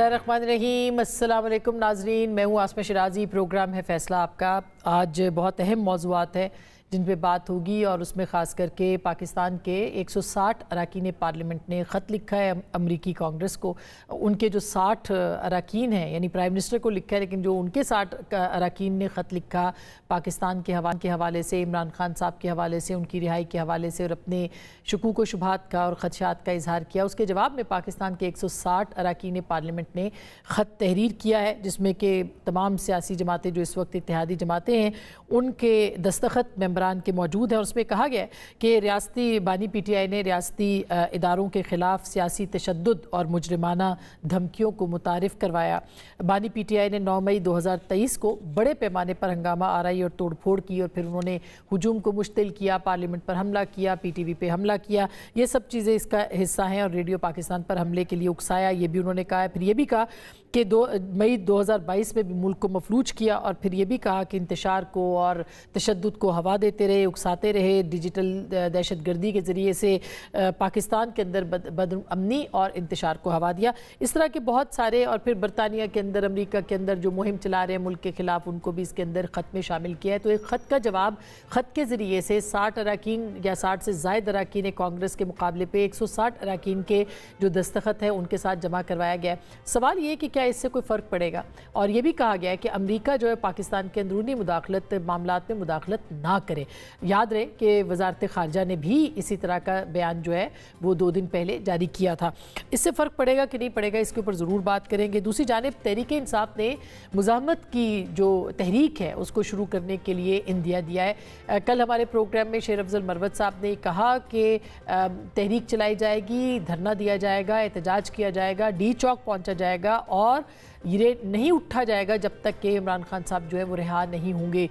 बिस्मिल्लाहिर्रहमानिर्रहीम। अस्सलाम वालेकुम नाजरीन, मैं हूँ आसमा शिराजी। प्रोग्राम है फैसला आपका। आज बहुत अहम मौज़ूआत है जिन पे बात होगी और उसमें ख़ास करके पाकिस्तान के 160 अरकान पार्लियामेंट ने ख़त लिखा है अमरीकी कांग्रेस को। उनके जो 60 अरकान हैं, यानी प्राइम मिनिस्टर को लिखा है, लेकिन जो उनके 60 अरकान ने ख़त लिखा पाकिस्तान के हवाले से, इमरान खान साहब के हवाले से, उनकी रिहाई के हवाले से और अपने शकूक व शुबहात का और ख़दशात का इजहार किया। उसके जवाब में पाकिस्तान के 160 अरकान पार्लियामेंट ने ख़त तहरीर किया है, जिसमें कि तमाम सियासी जमातें जो इस वक्त इत्तेहादी जमातें हैं उनके दस्तखत मेंबरान के मौजूद हैं। और उसमें कहा गया है कि रियासती बानी PTI ने रियासती इदारों के ख़िलाफ़ सियासी तशद्दुद और मुजरिमाना धमकियों को मुतारिफ़ करवाया। बानी PTI ने 9 मई 2023 को बड़े पैमाने पर हंगामा आराई और तोड़ फोड़ की और फिर उन्होंने हुजूम को मुश्तिल किया, पार्लियामेंट पर हमला किया, PTV पे हमला किया। ये सब चीज़ें इसका हिस्सा हैं और रेडियो पाकिस्तान पर हमले के लिए उकसाया, ये भी उन्होंने कहा है। फिर ये भी कहा कि 2 मई 2022 में भी मुल्क को मफलूज किया और फिर ये भी कहा कि इंतशार को और तशद्दुद को हवा देते रहे, उकसाते रहे, डिजिटल दहशतगर्दी के ज़रिए से पाकिस्तान के अंदर बदअमनी और इंतशार को हवा दिया। इस तरह के बहुत सारे, और फिर बरतानिया के अंदर, अमरीका के अंदर जो मुहिम चला रहे हैं मुल्क के ख़िलाफ़, उनको भी इसके अंदर ख़त में शामिल किया है। तो एक ख़त का जवाब ख़त के ज़रिए से 60 अरकान या 60 से ज़ायद अरकान कांग्रेस के मुकाबले पे 160 अरकान के जो दस्तखत हैं उनके साथ जमा करवाया गया है। सवाल ये कि क्या इससे कोई फ़र्क पड़ेगा। और ये भी कहा गया है कि अमरीका जो है पाकिस्तान के अंदरूनी मुदाखलत मामलात में मुदाखलत ना करे। याद रहे कि वजारत ख़ारजा ने भी इसी तरह का बयान जो है वो 2 दिन पहले जारी किया था। इससे फ़र्क पड़ेगा कि नहीं पड़ेगा, इसके ऊपर ज़रूर बात करेंगे। दूसरी जानिब तहरीक इंसाफ ने मुज़ाहमत की जो तहरीक है उसको शुरू करने के लिए इंदिया दिया है। कल हमारे प्रोग्राम में शेर अफजल मरवत साहब ने कहा कि तहरीक चलाई जाएगी, धरना दिया जाएगा, एहतजाज किया जाएगा, डी चौक पहुँचा जाएगा और ये नहीं उठा जाएगा जब तक कि इमरान खान साहब जो है वो रिहा नहीं होंगे।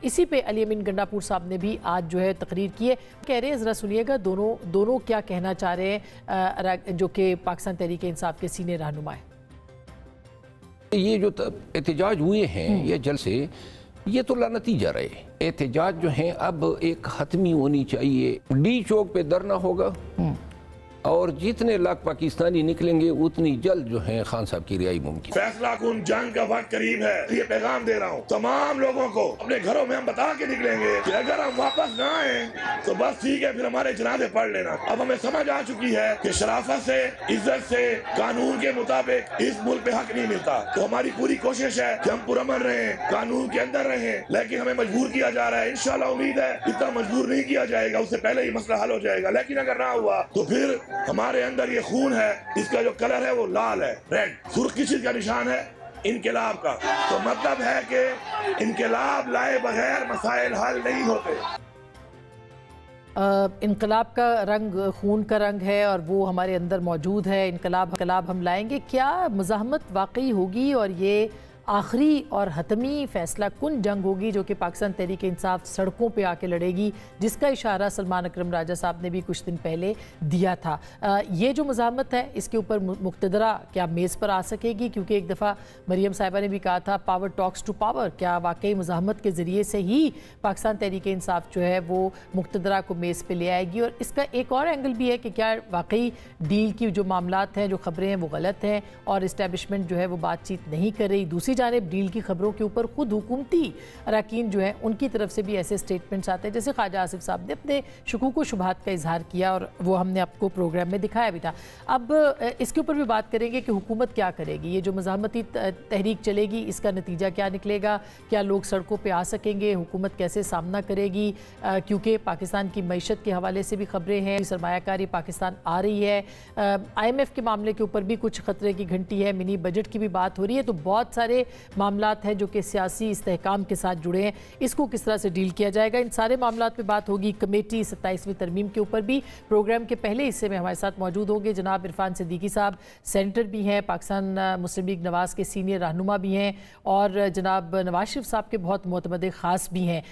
इसी पे अली अमीन गंडापुर साहब ने भी आज जो है तकरीर की है। कह रहे हैं, ज़रा सुनिएगा दोनों क्या कहना चाह रहे हैं, जो कि पाकिस्तान तहरीक इंसाफ के सीनियर रहनुमा है। ये जो एहतजाज हुए हैं ये जलसे, ये तो लानतीजा रहे। एहतजाज जो हैं अब एक हतमी होनी चाहिए। डी चौक पे धरना होगा और जितने लाख पाकिस्तानी निकलेंगे उतनी जल्द जो है खान साहब की रिहाई मुमकिन। फैसला कुन जंग का वक्त करीब है। ये पैगाम दे रहा हूँ तमाम लोगों को, अपने घरों में हम बता के निकलेंगे कि अगर हम वापस ना आए तो बस ठीक है, फिर हमारे जनाजे पढ़ लेना। अब हमें समझ आ चुकी है कि शराफत से, इज्जत से, कानून के मुताबिक इस मुल्क पे हक नहीं मिलता। तो हमारी पूरी कोशिश है कि हम पुरअमन रहें, कानून के अंदर रहें, लेकिन हमें मजबूर किया जा रहा है। इंशाल्लाह उम्मीद है इतना मजबूर नहीं किया जाएगा, उससे पहले ही मसला हल हो जाएगा। लेकिन अगर ना हुआ तो फिर हमारे अंदर ये खून है, इसका जो कलर है वो लाल है, रेड, सुर्ख किस चीज का निशान है? इनकलाब का। तो मतलब है कि इनकलाब लाए बगैर मसाइल हल नहीं होते। इनकलाब का रंग खून का रंग है और वो हमारे अंदर मौजूद है। इनकलाब हम लाएंगे। क्या मुज़ाहमत वाकई होगी और ये आखिरी और हतमी फैसला कुन जंग होगी जो कि पाकिस्तान तहरीक इंसाफ सड़कों पे आके लड़ेगी, जिसका इशारा सलमान अकरम राजा साहब ने भी कुछ दिन पहले दिया था। ये जो मुज़ाहमत है इसके ऊपर मुक़्तदरा क्या मेज़ पर आ सकेगी? क्योंकि एक दफ़ा मरियम साहिबा ने भी कहा था पावर टॉक्स टू पावर। क्या वाकई मुज़ाहमत के ज़रिए से ही पाकिस्तान तहरीक इंसाफ जो है वो मुक़्तदरा को मेज़ पर ले आएगी? और इसका एक और एंगल भी है कि क्या वाकई डील की जो मामलात हैं, जो खबरें हैं वो गलत हैं और इस्टेब्लिशमेंट जो है वो बातचीत नहीं कर रही। दूसरी जानिब डील की खबरों के ऊपर खुद हुकूमती अरकान जो है उनकी तरफ से भी ऐसे स्टेटमेंट्स आते हैं, जैसे ख्वाजा आसिफ साहब ने अपने शकूक व शुबहात का इजहार किया और वो हमने आपको प्रोग्राम में दिखाया भी था। अब इसके ऊपर भी बात करेंगे कि हुकूमत क्या करेगी। ये जो मुज़ाहमती तहरीक चलेगी इसका नतीजा क्या निकलेगा? क्या लोग सड़कों पर आ सकेंगे? हुकूमत कैसे सामना करेगी? क्योंकि पाकिस्तान की मईशत के हवाले से भी खबरें हैं, सरमायाकारी पाकिस्तान आ रही है, IMF के मामले के ऊपर भी कुछ खतरे की घंटी है, मिनी बजट की भी बात हो रही है। तो बहुत सारे मामलात हैं जो कि सियासी इस्तेहकाम के साथ जुड़े हैं, इसको किस तरह से डील किया जाएगा, इन सारे मामलात पे बात होगी। कमेटी 27वीं तरमीम के ऊपर भी प्रोग्राम के पहले हिस्से में हमारे साथ मौजूद होंगे जनाब इरफान सिद्दीकी साहब, सेनेटर भी हैं, पाकिस्तान मुस्लिम लीग नवाज़ के सीनियर रहनुमा भी हैं और जनाब नवाज शरीफ साहब के बहुत मोतमद ख़ास भी हैं।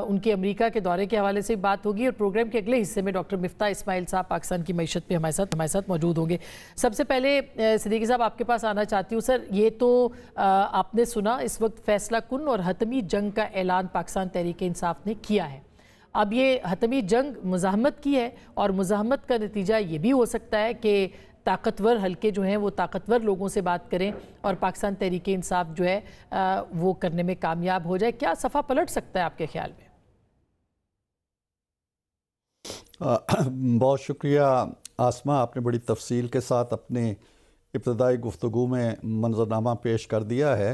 उनके अमरीका के दौरे के हवाले से बात होगी और प्रोग्राम के अगले हिस्से में डॉक्टर मिफ्ता इस्माइल साहब पाकिस्तान की मईशत पर हमारे साथ मौजूद होंगे। सबसे पहले सिद्दीकी साहब आपके पास आना चाहती हूँ। सर, ये तो आपने सुना इस वक्त फैसला कुन और हतमी जंग का ऐलान पाकिस्तान तहरीक इंसाफ ने किया है। अब ये हतमी जंग मुज़ाहमत की है और मुज़ाहमत का नतीजा ये भी हो सकता है कि ताकतवर हलके जो हैं वो ताकतवर लोगों से बात करें और पाकिस्तान तहरीक इंसाफ जो है वो करने में कामयाब हो जाए। क्या सफ़ा पलट सकता है आपके ख्याल में? बहुत शुक्रिया आसमा, आपने बड़ी तफसील के साथ अपने इब्तदाई गुफ्तगू में मंजरनामा पेश कर दिया है।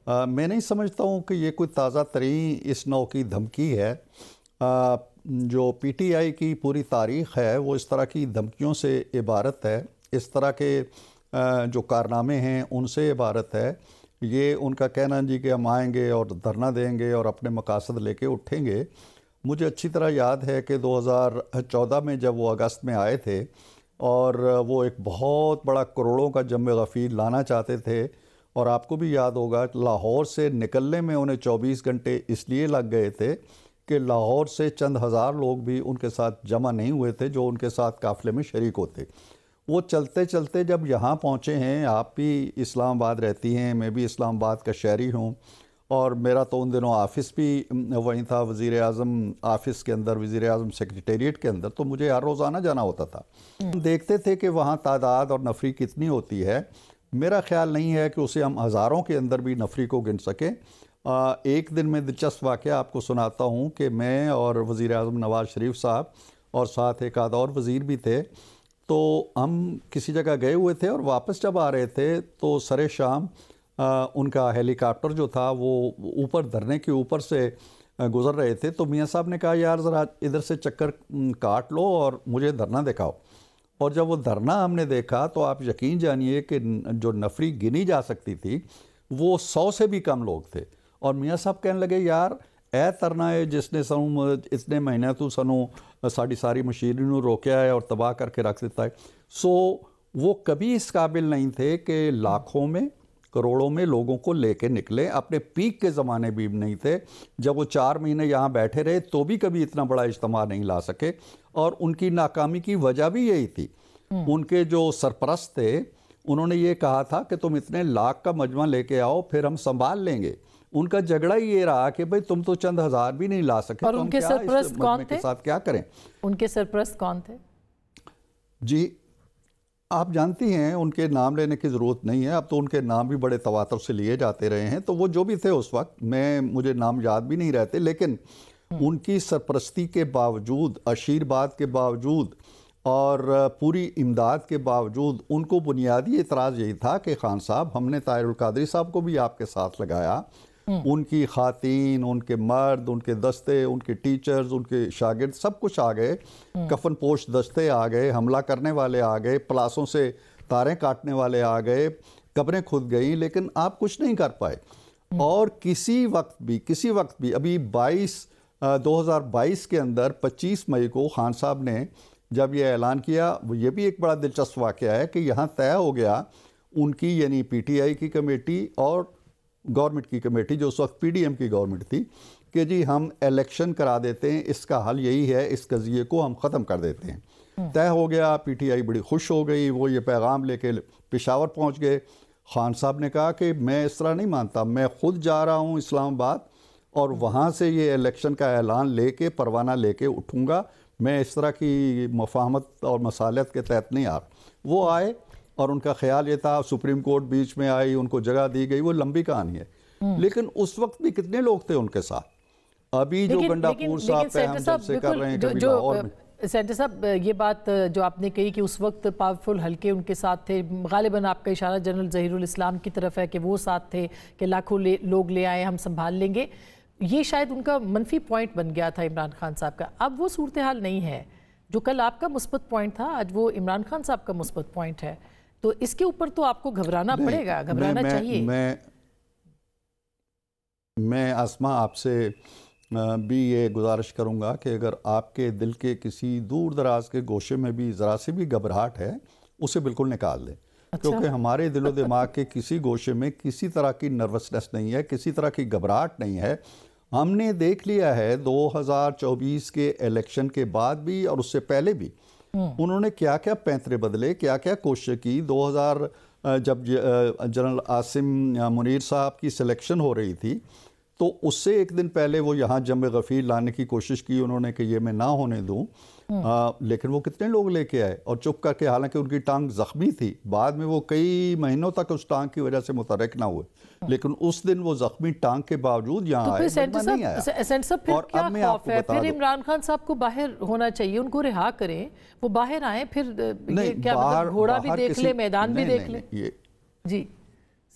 मैं नहीं समझता हूँ कि ये कोई ताज़ा तरीन इस नौ की धमकी है। जो PTI की पूरी तारीख़ है वो इस तरह की धमकियों से इबारत है, इस तरह के जो कारनामे हैं उनसे इबारत है। ये उनका कहना जी कि हम आएंगे और धरना देंगे और अपने मकासद लेके उठेंगे। मुझे अच्छी तरह याद है कि 2014 में जब वो अगस्त में आए थे और वो एक बहुत बड़ा करोड़ों का जम गफ़ीर लाना चाहते थे, और आपको भी याद होगा लाहौर से निकलने में उन्हें 24 घंटे इसलिए लग गए थे कि लाहौर से चंद हज़ार लोग भी उनके साथ जमा नहीं हुए थे जो उनके साथ काफ़िले में शरीक होते। वो चलते चलते जब यहाँ पहुँचे हैं, आप भी इस्लामाबाद रहती हैं, मैं भी इस्लामाबाद का शहरी हूँ, और मेरा तो उन दिनों ऑफ़िस भी वहीं था, वज़ीर आज़म ऑफ़िस के अंदर, वज़ीर आज़म सेक्रेटेरिएट के अंदर, तो मुझे हर रोज़ाना जाना होता था। देखते थे कि वहाँ तादाद और नफरी कितनी होती है। मेरा ख्याल नहीं है कि उसे हम हज़ारों के अंदर भी नफरी को गिन सकें। एक दिन में दिलचस्प वाक़या आपको सुनाता हूँ कि मैं और वज़ीर आज़म नवाज़ शरीफ साहब और साथ एक आध और वज़ीर भी थे, तो हम किसी जगह गए हुए थे और वापस जब आ रहे थे तो सरे शाम उनका हेलीकॉप्टर जो था वो ऊपर धरने के ऊपर से गुज़र रहे थे। तो मियाँ साहब ने कहा यार ज़रा इधर से चक्कर काट लो और मुझे धरना दिखाओ। और जब वो धरना हमने देखा तो आप यकीन जानिए कि जो नफरी गिनी जा सकती थी वो 100 से भी कम लोग थे। और मियाँ साहब कहने लगे यार ए तरना है जिसने सानू इतने महीने तो सानू सारी मशीनरी नू रोकया है और तबाह करके रख देता है। सो वो कभी इस काबिल नहीं थे कि लाखों में करोड़ों में लोगों को लेके निकले। अपने पीक के ज़माने भी नहीं थे, जब वो 4 महीने यहाँ बैठे रहे तो भी कभी इतना बड़ा इज्तिमा नहीं ला सके। और उनकी नाकामी की वजह भी यही थी। उनके जो सरपरस्त थे उन्होंने ये कहा था कि तुम इतने लाख का मजमा लेके आओ फिर हम संभाल लेंगे। उनका झगड़ा ही ये रहा कि भाई तुम तो चंद हज़ार भी नहीं ला सके, और तो उनके सरपरस्त कौन थे? साथ क्या करें? उनके सरपरस्त कौन थे? जी आप जानती हैं उनके नाम लेने की ज़रूरत नहीं है, अब तो उनके नाम भी बड़े तवातर से लिए जाते रहे हैं। तो वो जो भी थे उस वक्त, मुझे नाम याद भी नहीं रहते, लेकिन उनकी सरपरस्ती के बावजूद, आशीर्वाद के बावजूद और पूरी इमदाद के बावजूद उनको बुनियादी एतराज़ यही था कि खान साहब हमने ताहिरुल कादरी साहब को भी आपके साथ लगाया, उनकी खातीन, उनके मर्द, उनके दस्ते, उनके टीचर्स, उनके शागिर्द सब कुछ आ गए, कफन पोश दस्ते आ गए, हमला करने वाले आ गए, पलासों से तारें काटने वाले आ गए, कब्रें खुद गई, लेकिन आप कुछ नहीं कर पाए। और किसी वक्त भी अभी 2022 के अंदर 25 मई को खान साहब ने जब ये ऐलान किया, ये भी एक बड़ा दिलचस्प वाक़या है कि यहाँ तय हो गया उनकी यानी PTI की कमेटी और गवर्नमेंट की कमेटी जो उस वक्त PDM की गवर्नमेंट थी कि जी हम इलेक्शन करा देते हैं, इसका हल यही है, इस कज़िये को हम ख़त्म कर देते हैं। तय हो गया, PTI बड़ी खुश हो गई, वो ये पैगाम लेके पेशावर पहुंच गए। खान साहब ने कहा कि मैं इस तरह नहीं मानता, मैं ख़ुद जा रहा हूं इस्लामाबाद और वहाँ से ये इलेक्शन का ऐलान लेके परवाना लेके उठूँगा, मैं इस तरह की मफाहमत और मसालत के तहत नहीं आ रहा। वो आए और उनका ख्याल ये था, सुप्रीम कोर्ट बीच में आई, उनको जगह दी गई, वो लंबी कहानी है। लेकिन उस वक्त भी कितने लोग थे उनके साथ? अभी जो गंडापुर साहब पे हम जलसे कर रहे हैं कभी लाहौर में। सेंटर साहब ये बात जो आपने कही कि उस वक्त पावरफुल हल्के उनके साथ थे, गालिबन आपका इशारा जनरल ज़हीरुल इस्लाम की तरफ है कि वो साथ थे कि लाखों लोग ले आए, हम संभाल लेंगे, ये शायद उनका मनफी पॉइंट बन गया था इमरान खान साहब का। अब वो सूरत हाल नहीं है, जो कल आपका मुस्बत पॉइंट था आज वो इमरान खान साहब का मुस्बत पॉइंट है। तो इसके ऊपर तो आपको घबराना पड़ेगा, घबराना चाहिए। मैं आसमा आपसे भी ये गुजारिश करूंगा कि अगर आपके दिल के किसी दूर दराज के गोशे में भी ज़रा सी भी घबराहट है, उसे बिल्कुल निकाल दें। अच्छा। क्योंकि हमारे दिलो दिमाग के किसी गोशे में किसी तरह की नर्वसनेस नहीं है, किसी तरह की घबराहट नहीं है। हमने देख लिया है 2024 के इलेक्शन के बाद भी और उससे पहले भी उन्होंने क्या क्या पैंतरे बदले, क्या क्या कोशिश की। 2000 जब जनरल आसिम मुनीर साहब की सिलेक्शन हो रही थी तो उससे एक दिन पहले वो यहाँ जम गफ़ीर लाने की कोशिश की उन्होंने कि ये मैं ना होने दूँ, लेकिन वो कितने लोग लेके आए और चुप करके, हालांकि उनकी टांग ज़ख्मी थी, बाद में वो कई महीनों तक उस टांग की वजह से मुतहर्रिक ना हुए, लेकिन उस दिन वो ज़ख्मी टांग के बावजूद यहाँ आए, नहीं आया। और अब मैं आपको बता दूं, फिर इमरान खान साहब को बाहर होना चाहिए, उनको रिहा करें, वो बाहर आए, फिर ये क्या मतलब घोड़ा भी देख ले, मैदान भी देख ले। जी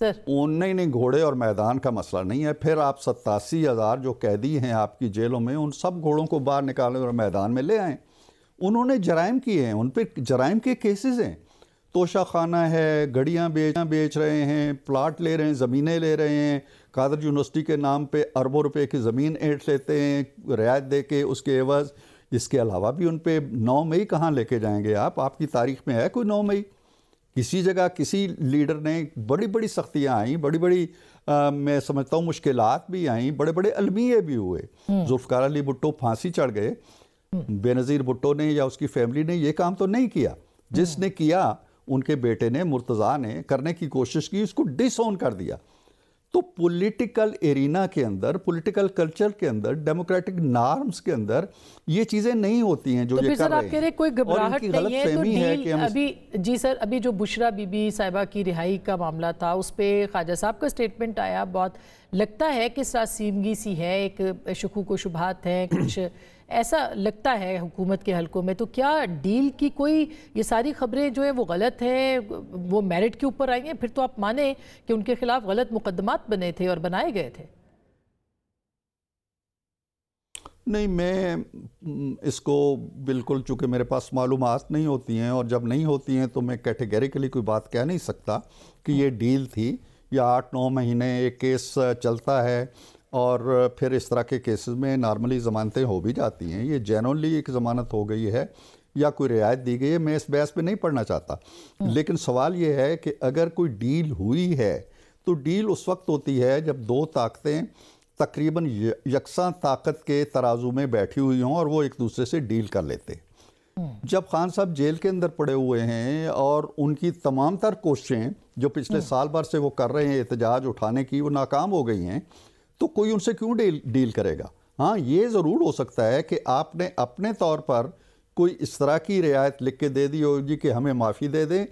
सर, नहीं, घोड़े और मैदान का मसला नहीं है। फिर आप 87,000 जो कैदी हैं आपकी जेलों में, उन सब घोड़ों को बाहर निकालें और मैदान में ले आएँ। उन्होंने जराइम किए हैं, उन पर जराइम के केसेस हैं, तोशा खाना है, गड़ियाँ बेच रहे हैं, प्लाट ले रहे हैं, ज़मीनें ले रहे हैं, कादर यूनिवर्सिटी के नाम पे अरबों रुपए की ज़मीन ऐंठ लेते हैं रियायत दे के उसके एवज़। इसके अलावा भी उन पे 9 मई कहाँ लेके जाएंगे आप? आपकी तारीख में है कोई 9 मई? किसी जगह किसी लीडर ने बड़ी बड़ी सख्तियाँ आई, बड़ी बड़ी मैं समझता हूँ मुश्किलात भी आई, बड़े बड़े अलमिये भी हुए। जुल्फ़िकार अली भुट्टो फांसी चढ़ गए, बेनज़ीर भुट्टो ने या उसकी फैमिली ने ये काम तो नहीं किया। जिसने किया उनके बेटे ने, मुर्तज़ा ने करने की कोशिश की, उसको डिसऑन कर दिया। तो पॉलिटिकल एरिना के अंदर, पॉलिटिकल कल्चर के अंदर, डेमोक्रेटिक नॉर्म्स के अंदर ये चीजें नहीं होती हैं जो तो ये कर रहे आप कह रहे कोई घबराहट नहीं है, तो है कि अभी जी सर, अभी जो बुशरा बीबी साहिबा की रिहाई का मामला था, उस पर ख्वाजा साहब का स्टेटमेंट आया, बहुत लगता है कि सासीमगी सी है, एक शुकूक व शुबहात हैं, कुछ ऐसा लगता है हुकूमत के हलकों में। तो क्या डील की कोई, ये सारी खबरें जो है वो गलत हैं, वो मेरिट के ऊपर आई हैं? फिर तो आप माने कि उनके खिलाफ गलत मुकदमात बने थे और बनाए गए थे। नहीं, मैं इसको बिल्कुल, चूँकि मेरे पास मालूमात नहीं होती हैं और जब नहीं होती हैं तो मैं कैटेगरिकली कोई बात कह नहीं सकता कि ये डील थी, या 8-9 महीने एक केस चलता है और फिर इस तरह के केसेस में नॉर्मली ज़मानतें हो भी जाती हैं। ये जेनुइनली एक ज़मानत हो गई है या कोई रियायत दी गई है, मैं इस बहस पे नहीं पढ़ना चाहता। लेकिन सवाल ये है कि अगर कोई डील हुई है तो डील उस वक्त होती है जब दो ताकतें तकरीबन यकसां ताकत के तराजू में बैठी हुई हों और वो एक दूसरे से डील कर लेते। जब खान साहब जेल के अंदर पड़े हुए हैं और उनकी तमाम तर कोशिशें जो पिछले साल भर से वो कर रहे हैं एहतजाज उठाने की, वो नाकाम हो गई हैं, तो कोई उनसे क्यों डील करेगा? हाँ, ये ज़रूर हो सकता है कि आपने अपने तौर पर कोई इस तरह की रियायत लिख के दे दी होगी कि हमें माफ़ी दे दें,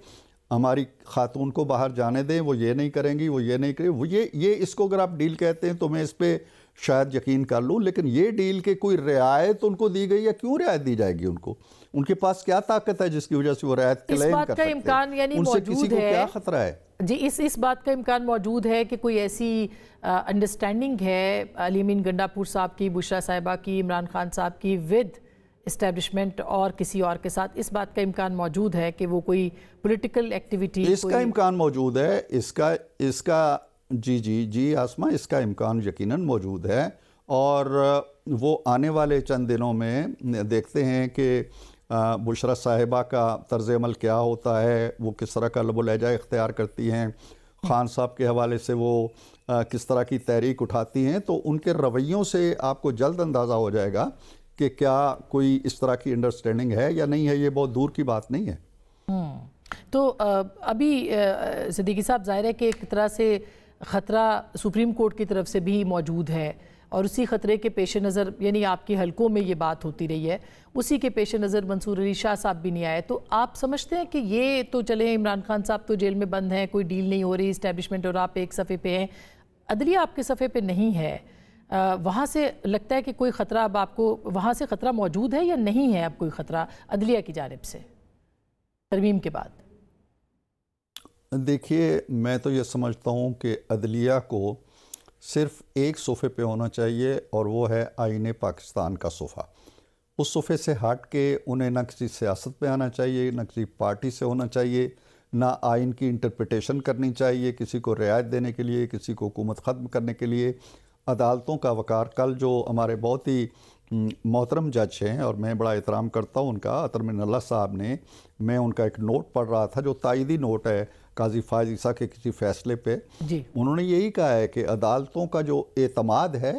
हमारी खातून को बाहर जाने दें, वो ये नहीं करेंगी, वो ये नहीं करेंगी, वो ये इसको अगर आप डील कहते हैं तो मैं इस पर शायद यकीन कर लूँ। लेकिन ये डील के कोई रियायत उनको दी गई, या क्यों रियायत दी जाएगी उनको? उनके पास क्या ताकत है जिसकी वजह से वो रियायत क्लेम कर सकते हैं? उनसे किसी को क्या खतरा है? जी, इस बात का इम्कान मौजूद है कि कोई ऐसी अंडरस्टैंडिंग है अली अमीन गंडापुर साहब की, बुशरा साहिबा की, इमरान खान साहब की विद इस्टेब्लिशमेंट और किसी और के साथ, इस बात का इम्कान मौजूद है कि वो कोई पॉलिटिकल एक्टिविटी, इसका इम्कान मौजूद है, इसका जी आसमा, इसका इम्कान यकीनन मौजूद है। और वो आने वाले चंद दिनों में देखते हैं कि बुशरा साहिबा का तर्ज अमल क्या होता है, वो किस तरह का लबो लहजा इख्तियार करती हैं, खान साहब के हवाले से वो किस तरह की तहरीक उठाती हैं। तो उनके रवैयों से आपको जल्द अंदाज़ा हो जाएगा कि क्या कोई इस तरह की अंडरस्टैंडिंग है या नहीं है। ये बहुत दूर की बात नहीं है। तो अभी सिद्दीकी साहब, ज़ाहिर है कि एक तरह से ख़तरा सुप्रीम कोर्ट की तरफ से भी मौजूद है और उसी ख़तरे के पेश नज़र, यानी आपके हलकों में ये बात होती रही है, उसी के पेश नज़र मंसूर अली शाह साहब भी नहीं आए। तो आप समझते हैं कि ये तो चले, इमरान खान साहब तो जेल में बंद हैं, कोई डील नहीं हो रही इस्टेब्लिशमेंट, और आप एक सफ़े पे हैं, अदलिया आपके सफ़े पे नहीं है, वहाँ से लगता है कि कोई ख़तरा अब आपको वहाँ से ख़तरा मौजूद है या नहीं है? अब कोई ख़तरा अदलिया की जानिब से तरमीम के बाद? देखिए, मैं तो ये समझता हूँ कि अदलिया को सिर्फ एक सोफ़े पे होना चाहिए और वो है आईने पाकिस्तान का सोफ़ा। उस सोफ़े से हट के उन्हें न किसी सियासत में आना चाहिए, न किसी पार्टी से होना चाहिए, ना आइन की इंटरप्रिटेशन करनी चाहिए किसी को रियायत देने के लिए, किसी को हुकूमत ख़त्म करने के लिए। अदालतों का वक़ार, कल जो हमारे बहुत ही मोहतरम जज हैं और मैं बड़ा एहतराम करता हूँ उनका, अतर मिनल्ला साहब ने, मैं उनका एक नोट पढ़ रहा था जो तायदी नोट है काजी फायज़ ईसा के किसी फ़ैसले पे, उन्होंने यही कहा है कि अदालतों का जो एतमाद है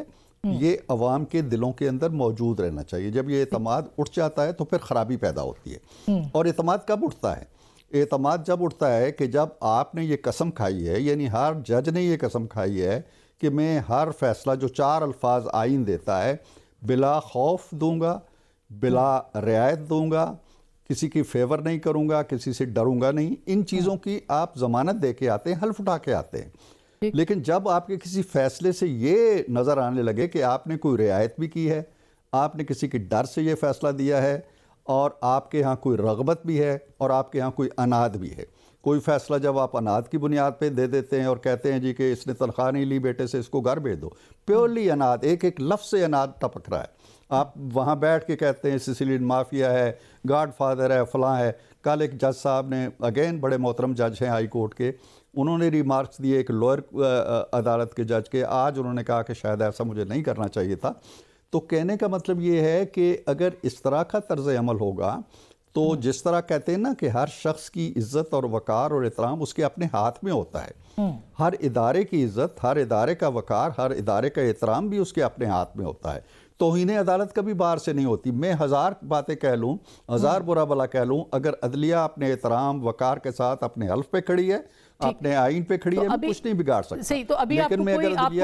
ये अवाम के दिलों के अंदर मौजूद रहना चाहिए। जब ये एतमाद उठ जाता है तो फिर ख़राबी पैदा होती है। और एतमाद कब उठता है? एतमाद जब उठता है कि जब आपने ये कसम खाई है, यानी हर जज ने ये कसम खाई है कि मैं हर फैसला जो 4 अल्फाज आइन देता है, बिला खौफ दूंगा, बिला रियायत दूंगा, किसी की फेवर नहीं करूंगा, किसी से डरूंगा नहीं, इन चीज़ों की आप ज़मानत दे के आते हैं, हल्फ उठा के आते हैं। लेकिन जब आपके किसी फैसले से ये नज़र आने लगे कि आपने कोई रियायत भी की है, आपने किसी के डर से ये फ़ैसला दिया है, और आपके यहाँ कोई रग़बत भी है, और आपके यहाँ कोई अनाद भी है, कोई फ़ैसला जब आप अनाद की बुनियाद पे दे देते हैं और कहते हैं जी कि इसने तनख्वाह नहीं ली बेटे से, इसको घर भेज दो, प्योरली अनाद, एक एक लफ्ज़ से अनाद टपक रहा है। आप वहाँ बैठ के कहते हैं सिसिलियन माफिया है, गॉड फादर है, फ़लाँ है। कल एक जज साहब ने, अगेन बड़े मोहतरम जज हैं हाई कोर्ट के, उन्होंने रिमार्क्स दिए एक लोअर अदालत के जज के, आज उन्होंने कहा कि शायद ऐसा मुझे नहीं करना चाहिए था। तो कहने का मतलब ये है कि अगर इस तरह का तर्ज़ अमल होगा तो जिस तरह कहते हैं ना कि हर शख्स की इज़्ज़त और वक़ार और एहतराम उसके अपने हाथ में होता है, हर इदारे की इज़्ज़त, हर इदारे का वक़ार, हर इदारे का एहतराम भी उसके अपने हाथ में होता है। तौहीन अदालत कभी बाहर से नहीं होती। मैं हज़ार बातें कह लूँ, हज़ार बुरा भला कह लूँ, अगर अदलिया अपने एहतराम वक़ार के साथ अपने हल्फ पे खड़ी है, अपने आइन पे खड़ी है, कुछ नहीं बिगाड़ सकता। सही, तो अभी आपको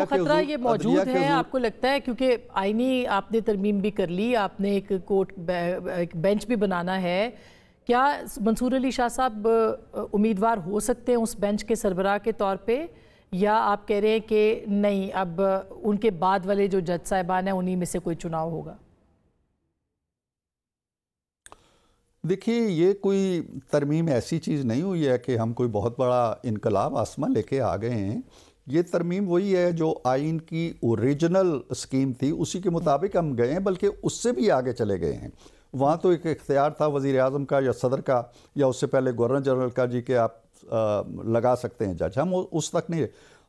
खतरा ये मौजूद है, आपको लगता है, क्योंकि आईनी आपने तरमीम भी कर ली, आपने एक एक बेंच भी बनाना है, क्या मंसूर अली शाह साहब उम्मीदवार हो सकते हैं उस बेंच के सरबराह के तौर पे, या आप कह रहे हैं कि नहीं, अब उनके बाद वाले जो जज साहिबान हैं उन्हीं में से कोई चुनाव होगा? देखिए, ये कोई तरमीम ऐसी चीज़ नहीं हुई है कि हम कोई बहुत बड़ा इनकलाब आसमा लेके आ गए हैं। ये तरमीम वही है जो आइन की ओरिजिनल स्कीम थी, उसी के मुताबिक हम गए हैं, बल्कि उससे भी आगे चले गए हैं। वहाँ तो एक इख्तियार था वज़ीर आज़म का या सदर का या उससे पहले गवर्नर जनरल का जी के आप लगा सकते हैं जज, हम उस तक नहीं।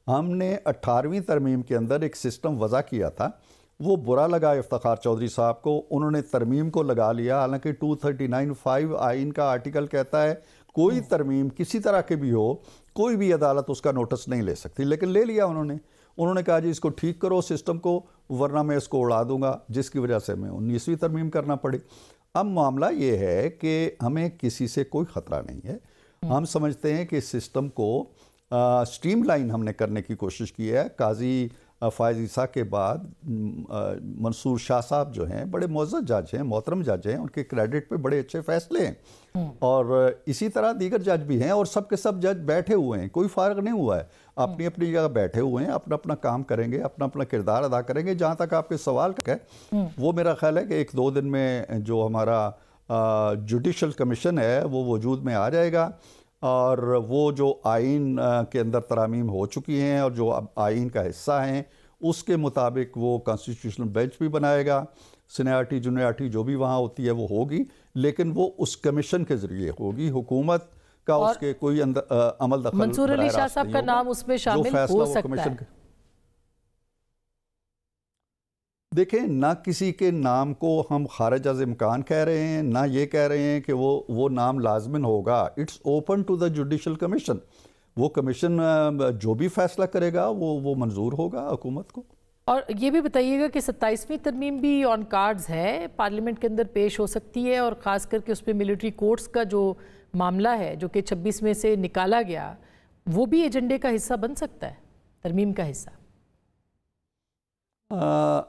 हमने 18वीं तरमीम के अंदर एक सिस्टम वज़ा किया था, वो बुरा लगा इफ्तिखार चौधरी साहब को, उन्होंने तरमीम को लगा लिया। हालांकि 239(5) आइन का आर्टिकल कहता है कोई तरमीम किसी तरह के भी हो, कोई भी अदालत उसका नोटिस नहीं ले सकती, लेकिन ले लिया उन्होंने कहा जी इसको ठीक करो सिस्टम को, वरना मैं इसको उड़ा दूंगा, जिसकी वजह से हमें 19वीं तरमीम करना पड़ी। अब मामला ये है कि हमें किसी से कोई ख़तरा नहीं है। हम समझते हैं कि सिस्टम को स्ट्रीमलाइन हमने करने की कोशिश की है। काजी फ़ायज़ ईसा के बाद मंसूर शाह साहब जो हैं बड़े मुअज़्ज़ज़ जज हैं, मोहतरम जज हैं, उनके क्रेडिट पे बड़े अच्छे फ़ैसले हैं, और इसी तरह दीगर जज भी हैं, और सब के सब जज बैठे हुए हैं, कोई फ़र्क नहीं हुआ है, अपनी अपनी जगह बैठे हुए हैं, अपना अपना काम करेंगे, अपना अपना किरदार अदा करेंगे। जहाँ तक आपके सवाल का है, वो मेरा ख्याल है कि 1-2 दिन में जो हमारा जुडिशल कमीशन है वो वजूद में आ जाएगा, और वो जो आइन के अंदर तरामीम हो चुकी हैं और जो अब आइन का हिस्सा हैं उसके मुताबिक वो कॉन्स्टिट्यूशनल बेंच भी बनाएगा। सीनियरिटी जूनियरिटी जो भी वहाँ होती है वो होगी, लेकिन वो उस कमीशन के ज़रिए होगी, हुकूमत का उसके कोई अमल दखल। मंसूर अली शाह साहब का नाम उसमें शामिल हो सकता है? देखें, ना किसी के नाम को हम खारिज अज़ इम्कान कह रहे हैं, ना ये कह रहे हैं कि वो नाम लाजमन होगा। It's open to the judicial commission. वो कमीशन जो भी फैसला करेगा वो मंजूर होगा हुकूमत को। और ये भी बताइएगा कि 27वीं तरमीम भी ऑन कार्ड्स है, पार्लियामेंट के अंदर पेश हो सकती है, और ख़ास करके उस पर मिलिट्री कोर्ट्स का जो मामला है जो कि 26 में से निकाला गया, वो भी एजेंडे का हिस्सा बन सकता है, तरमीम का हिस्सा।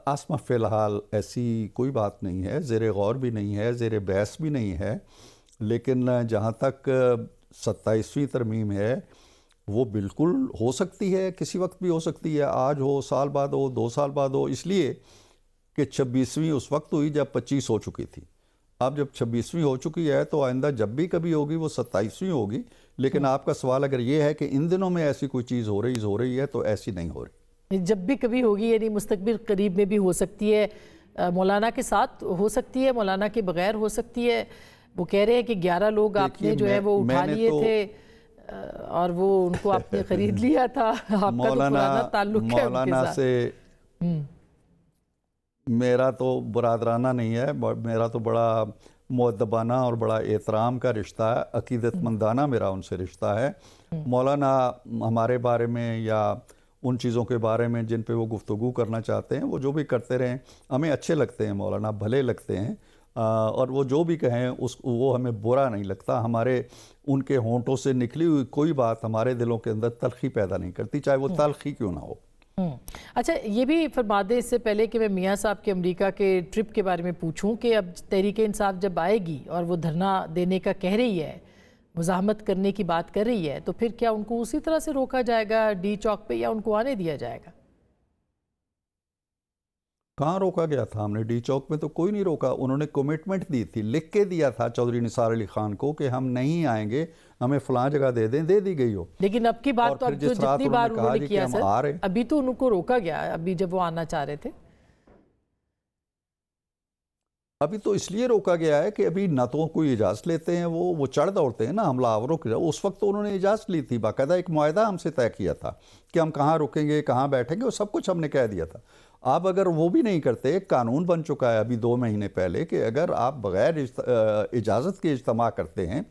आसमा फ़िलहाल ऐसी कोई बात नहीं है, ज़ेरे गौर भी नहीं है, ज़ेरे बहस भी नहीं है, लेकिन जहाँ तक 27वीं तरमीम है वो बिल्कुल हो सकती है, किसी वक्त भी हो सकती है, आज हो, साल बाद हो, 2 साल बाद हो, इसलिए कि 26वीं उस वक्त हुई जब 25 हो चुकी थी। अब जब 26वीं हो चुकी है तो आइंदा जब भी कभी होगी वो 27वीं होगी। लेकिन आपका सवाल अगर ये है कि इन दिनों में ऐसी कोई चीज़ हो रही है, तो ऐसी नहीं हो रही। जब भी कभी होगी यानी मुस्तकबिल करीब में भी हो सकती है, मौलाना के साथ हो सकती है, मौलाना के बगैर हो सकती है। वो कह रहे हैं कि 11 लोग आपने जो है वो उठा लिए थे और वो उनको आपने खरीद लिया था। आपका तो पुराना ताल्लुक है मौलाना से मेरा तो बुरादराना नहीं है, मेरा तो बड़ा मुअद्दबाना और बड़ा एहतराम का रिश्ता है, अकीदतमंदाना मेरा उनसे रिश्ता है। मौलाना हमारे बारे में या उन चीज़ों के बारे में जिन पे वो गुफ्तगू करना चाहते हैं वो जो भी करते रहें, हमें अच्छे लगते हैं, मौलाना भले लगते हैं, और वो जो भी कहें वो हमें बुरा नहीं लगता। हमारे उनके होंठों से निकली हुई कोई बात हमारे दिलों के अंदर तलखी पैदा नहीं करती, चाहे वो तलखी क्यों ना हो। अच्छा, ये भी फरमा दें इससे पहले कि मैं मियाँ साहब के अमेरिका के ट्रिप के बारे में पूछूं कि अब तहरीक इंसाफ जब आएगी और वो धरना देने का कह रही है, मुज़ाहमत करने की बात कर रही है, तो फिर क्या उनको उसी तरह से रोका जाएगा डी चौक पे या उनको आने दिया जाएगा? कहाँ रोका गया था? हमने डी चौक में तो कोई नहीं रोका। उन्होंने कमिटमेंट दी थी, लिख के दिया था चौधरी निसार अली खान को कि हम नहीं आएंगे, हमें फलां जगह दे दें, दे दी गई हो। लेकिन अब की बात तो अब जो जितनी बार उन्होंने किया सर, अभी तो उनको रोका गया, अभी जब वो आना चाह रहे थे। अभी तो इसलिए रोका गया है कि अभी न तो कोई इजाज़त लेते हैं, वो चढ़ दौड़ते हैं ना हमलावरों की। उस वक्त तो उन्होंने इजाज़त ली थी, बाकायदा एक मुआहदा हमसे तय किया था कि हम कहाँ रुकेंगे, कहाँ बैठेंगे, वो सब कुछ हमने कह दिया था। आप अगर वो भी नहीं करते, एक कानून बन चुका है अभी 2 महीने पहले कि अगर आप बग़ैर इजाज़त के इज्तिमा करते हैं,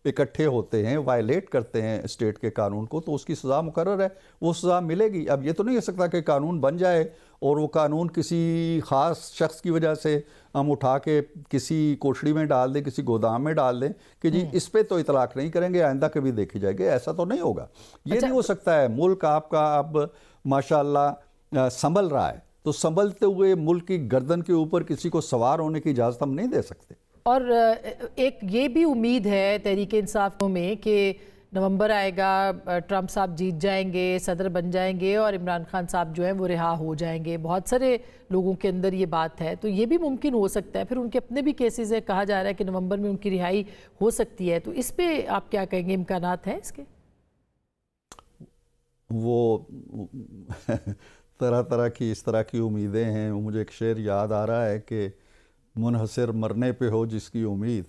इकट्ठे होते हैं, वायलेट करते हैं स्टेट के कानून को, तो उसकी सज़ा मुकर्रर है, वो सज़ा मिलेगी। अब ये तो नहीं हो सकता कि कानून बन जाए और वो कानून किसी ख़ास शख्स की वजह से हम उठा के किसी कोठड़ी में डाल दें, किसी गोदाम में डाल दें कि जी इस पे तो इतलाक़ नहीं करेंगे, आइंदा कभी देखी जाएगी। ऐसा तो नहीं होगा, ये नहीं हो सकता है। मुल्क आपका अब माशाअल्लाह संभल रहा है, तो संभलते हुए मुल्क की गर्दन के ऊपर किसी को सवार होने की इजाज़त हम नहीं दे सकते। और एक ये भी उम्मीद है तहरीक इंसाफ में कि नवंबर आएगा, ट्रंप साहब जीत जाएंगे, सदर बन जाएंगे और इमरान खान साहब जो हैं वो रिहा हो जाएंगे। बहुत सारे लोगों के अंदर ये बात है, तो ये भी मुमकिन हो सकता है। फिर उनके अपने भी केसेस है, कहा जा रहा है कि नवंबर में उनकी रिहाई हो सकती है, तो इस पे आप क्या कहेंगे, इम्कानात हैं इसके? वो तरह तरह की इस तरह की उम्मीदें हैं। मुझे एक शेर याद आ रहा है कि मुनहसर मरने पे हो जिसकी उम्मीद,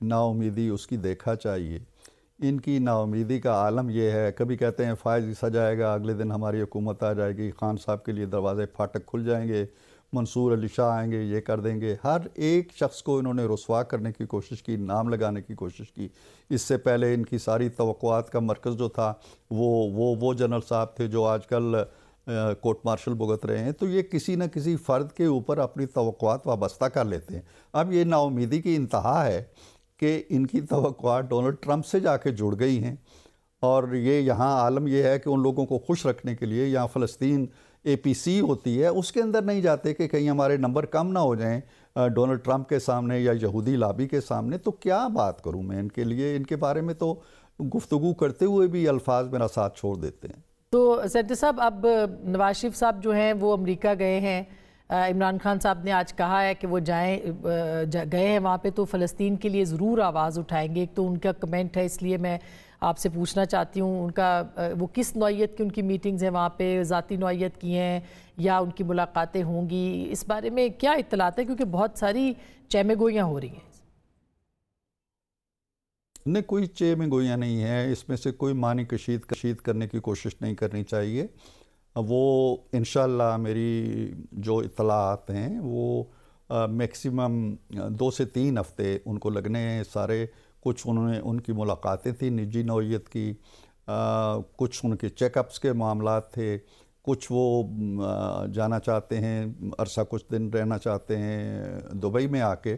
नाउमीदी उसकी देखा चाहिए। इनकी नाउमीदी का आलम यह है, कभी कहते हैं फ़ायज़ ईसा जाएगा, अगले दिन हमारी हुकूमत आ जाएगी, खान साहब के लिए दरवाज़े फाटक खुल जाएंगे, मंसूर अली शाह आएंगे, ये कर देंगे। हर एक शख्स को इन्होंने रुसवा करने की कोशिश की, नाम लगाने की कोशिश की। इससे पहले इनकी सारी तवक्कुआत का मरकज़ जो था वो जनरल साहब थे जो आजकल कोर्ट मार्शल भुगत रहे हैं। तो ये किसी न किसी फ़र्द के ऊपर अपनी तवक्कुआत वाबस्ता कर लेते हैं। अब ये नाउमीदी की इंतहा है कि इनकी तवक्कुआत डोनाल्ड ट्रंप से जाके जुड़ गई हैं, और ये यहाँ आलम यह है कि उन लोगों को खुश रखने के लिए यहाँ फ़लस्तीन APC होती है, उसके अंदर नहीं जाते कि कहीं हमारे नंबर कम ना हो जाएं डोनाल्ड ट्रंप के सामने या यहूदी लाबी के सामने। तो क्या बात करूँ मैं इनके लिए, इनके बारे में तो गुफ्तगू करते हुए भी अल्फाज मेरा साथ छोड़ देते हैं। तो सेंटर साहब, अब नवाज शरीफ साहब जो हैं वो अमेरिका गए हैं, इमरान खान साहब ने आज कहा है कि वो गए हैं वहाँ पे तो फ़लस्तीन के लिए ज़रूर आवाज़ उठाएंगे। एक तो उनका कमेंट है, इसलिए मैं आपसे पूछना चाहती हूँ उनका वो किस नौइयत की उनकी मीटिंग्स हैं वहाँ पे, ज़ाती नौइयत की हैं या उनकी मुलाकातें होंगी, इस बारे में क्या इत्तलात है? क्योंकि बहुत सारी चहमेगोइयाँ हो रही हैं। नहीं, कोई चहमेगोइयाँ नहीं है, इसमें से कोई मानी कशीद करने की कोशिश नहीं करनी चाहिए। वो इंशाअल्लाह मेरी जो इत्तलात हैं वो मैक्सिमम 2 से 3 हफ़्ते उनको लगने हैं सारे। कुछ उनकी मुलाकातें थी निजी नौइयत की, कुछ उनके चेकअप्स के मामलात थे, कुछ वो जाना चाहते हैं, अरसा कुछ दिन रहना चाहते हैं दुबई में आके।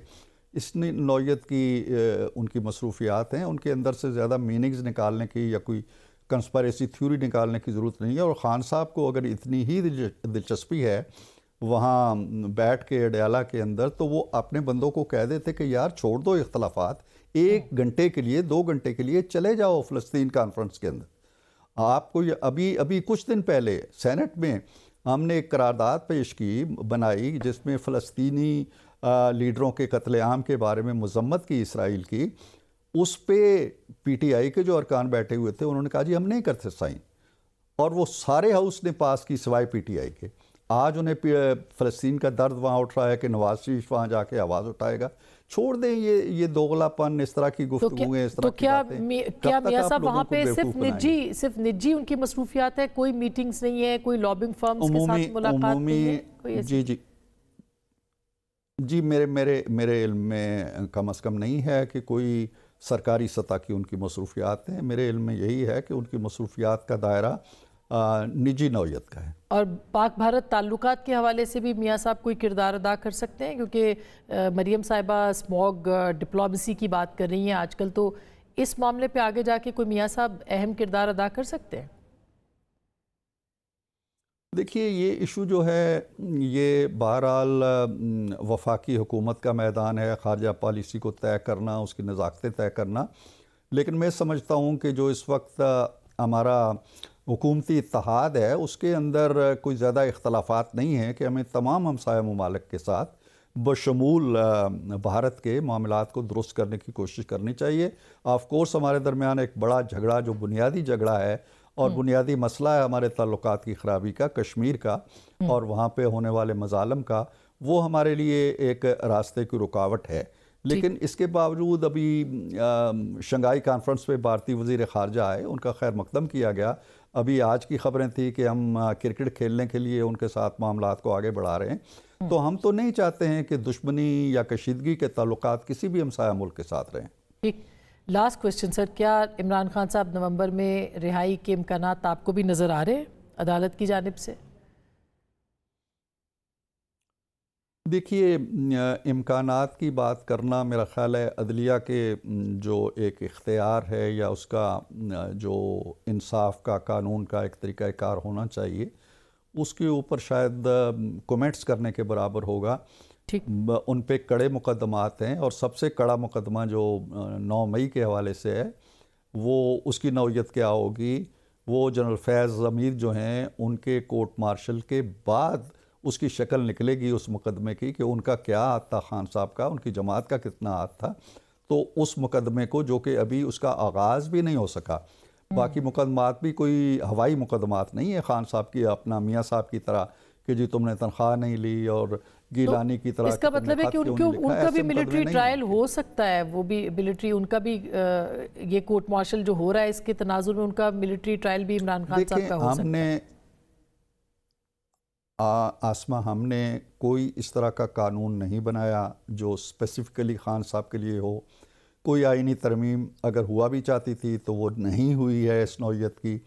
इस नौइयत की उनकी मसरूफियात हैं, उनके अंदर से ज़्यादा मीनिंग्स निकालने की या कोई कंस्पिरेसी थ्योरी निकालने की ज़रूरत नहीं है। और ख़ान साहब को अगर इतनी ही दिलचस्पी है वहाँ बैठ के अडयाला के अंदर, तो वो अपने बंदों को कह देते कि यार छोड़ दो इख्तलाफात, 1 घंटे के लिए 2 घंटे के लिए चले जाओ फ़लस्तीन कॉन्फ्रेंस के अंदर। आपको अभी कुछ दिन पहले सेनेट में हमने एक करारदाद पेश की, बनाई, जिसमें फ़लस्तीनी लीडरों के कत्लेआम के बारे में मज़म्मत की इसराइल की। उस पे PTI के जो अरकान बैठे हुए थे उन्होंने कहा जी हम नहीं करते साइन, और वो सारे हाउस ने पास की सिवाय PTI के। आज उन्हें फ़लस्तीन का दर्द वहाँ उठ रहा है कि नवाज शरीफ वहाँ जाके आवाज़ उठाएगा। छोड़ दें ये दोगलापन, इस तरह की गुफ्तगूएं, इस तरह की बातें। क्या मियां साहब वहाँ पे सिर्फ निजी उनकी मसरूफियात है, कोई मीटिंग्स नहीं है, कोई लॉबिंग फर्म्स के साथ मुलाकात नहीं है? जी मेरे इल्म में कम अज़ कम नहीं है कि कोई सरकारी सतह की उनकी मसरूफियात हैं। मेरे इल्म में यही है कि उनकी मसरूफियात का दायरा निजी नौइयत का है। और पाक भारत ताल्लुकात के हवाले से भी मियां साहब कोई किरदार अदा कर सकते हैं? क्योंकि मरियम साहिबा स्मॉग डिप्लोमेसी की बात कर रही हैं आजकल, तो इस मामले पे आगे जाके कोई मियां साहब अहम किरदार अदा कर सकते हैं? देखिए, ये इशू जो है ये बहरहाल वफाकी हुकूमत का मैदान है, ख़ारजा पॉलिसी को तय करना, उसकी नज़ाकतें तय करना। लेकिन मैं समझता हूँ कि जो इस वक्त हमारा हुकूमती इत्तेहाद है उसके अंदर कोई ज़्यादा इख्तलाफात नहीं है कि हमें तमाम हमसाया ममालिक के साथ बशमूल भारत के मामलात को दुरुस्त करने की कोशिश करनी चाहिए। ऑफ कोर्स हमारे दरमियान एक बड़ा झगड़ा, जो बुनियादी झगड़ा है और बुनियादी मसला है हमारे ताल्लुकात की ख़राबी का, कश्मीर का और वहाँ पे होने वाले मज़ालम का, वो हमारे लिए एक रास्ते की रुकावट है। लेकिन इसके बावजूद अभी शंघाई कॉन्फ्रेंस पे भारतीय वज़ीर ख़ारजा आए, उनका खैर मकदम किया गया। अभी आज की ख़बरें थी कि हम क्रिकेट खेलने के लिए उनके साथ मामलात को आगे बढ़ा रहे हैं। तो हम तो नहीं चाहते हैं कि दुश्मनी या कशीदगी के ताल्लुकात किसी भी हमसाया मुल्क के साथ रहें। ठीक, लास्ट क्वेश्चन सर, क्या इमरान खान साहब नवंबर में रिहाई के इम्कानात आपको भी नज़र आ रहे हैं अदालत की जानिब से? देखिए, इम्कानात की बात करना मेरा ख़्याल है अदलिया के जो एक इख्तियार है या उसका जो इंसाफ का, कानून का एक तरीक़ाकार होना चाहिए, उसके ऊपर शायद कमेंट्स करने के बराबर होगा। ठीक, उन पे कड़े मुकदमात हैं और सबसे कड़ा मुकदमा जो 9 मई के हवाले से है, वो उसकी नौयत क्या होगी, वो जनरल फैज़ ज़मीर जो हैं उनके कोर्ट मार्शल के बाद उसकी शक्ल निकलेगी उस मुकदमे की कि उनका क्या हाथ था, खान साहब का, उनकी जमात का कितना हाथ था। तो उस मुकदमे को, जो कि अभी उसका आगाज़ भी नहीं हो सका, बाकी मुकदमात भी कोई हवाई मुकदमात नहीं है खान साहब की, अपना मियाँ साहब की तरह कि जी तुमने तनख्वाह नहीं ली और गीलानी की तरह। इसका मतलब है कि उनका भी मिलिट्री ट्रायल हो सकता है, वो भी मिलिट्री, उनका भी ये कोर्ट मार्शल जो हो रहा है इसके तनाजुर में उनका मिलिट्री ट्रायल भी इमरान खान साहब का हो सकता है। आसमा, हमने कोई इस तरह का कानून नहीं बनाया जो स्पेसिफ़िकली खान साहब के लिए हो। कोई आईनी तरमीम अगर हुआ भी चाहती थी तो वो नहीं हुई है इस नौयत की।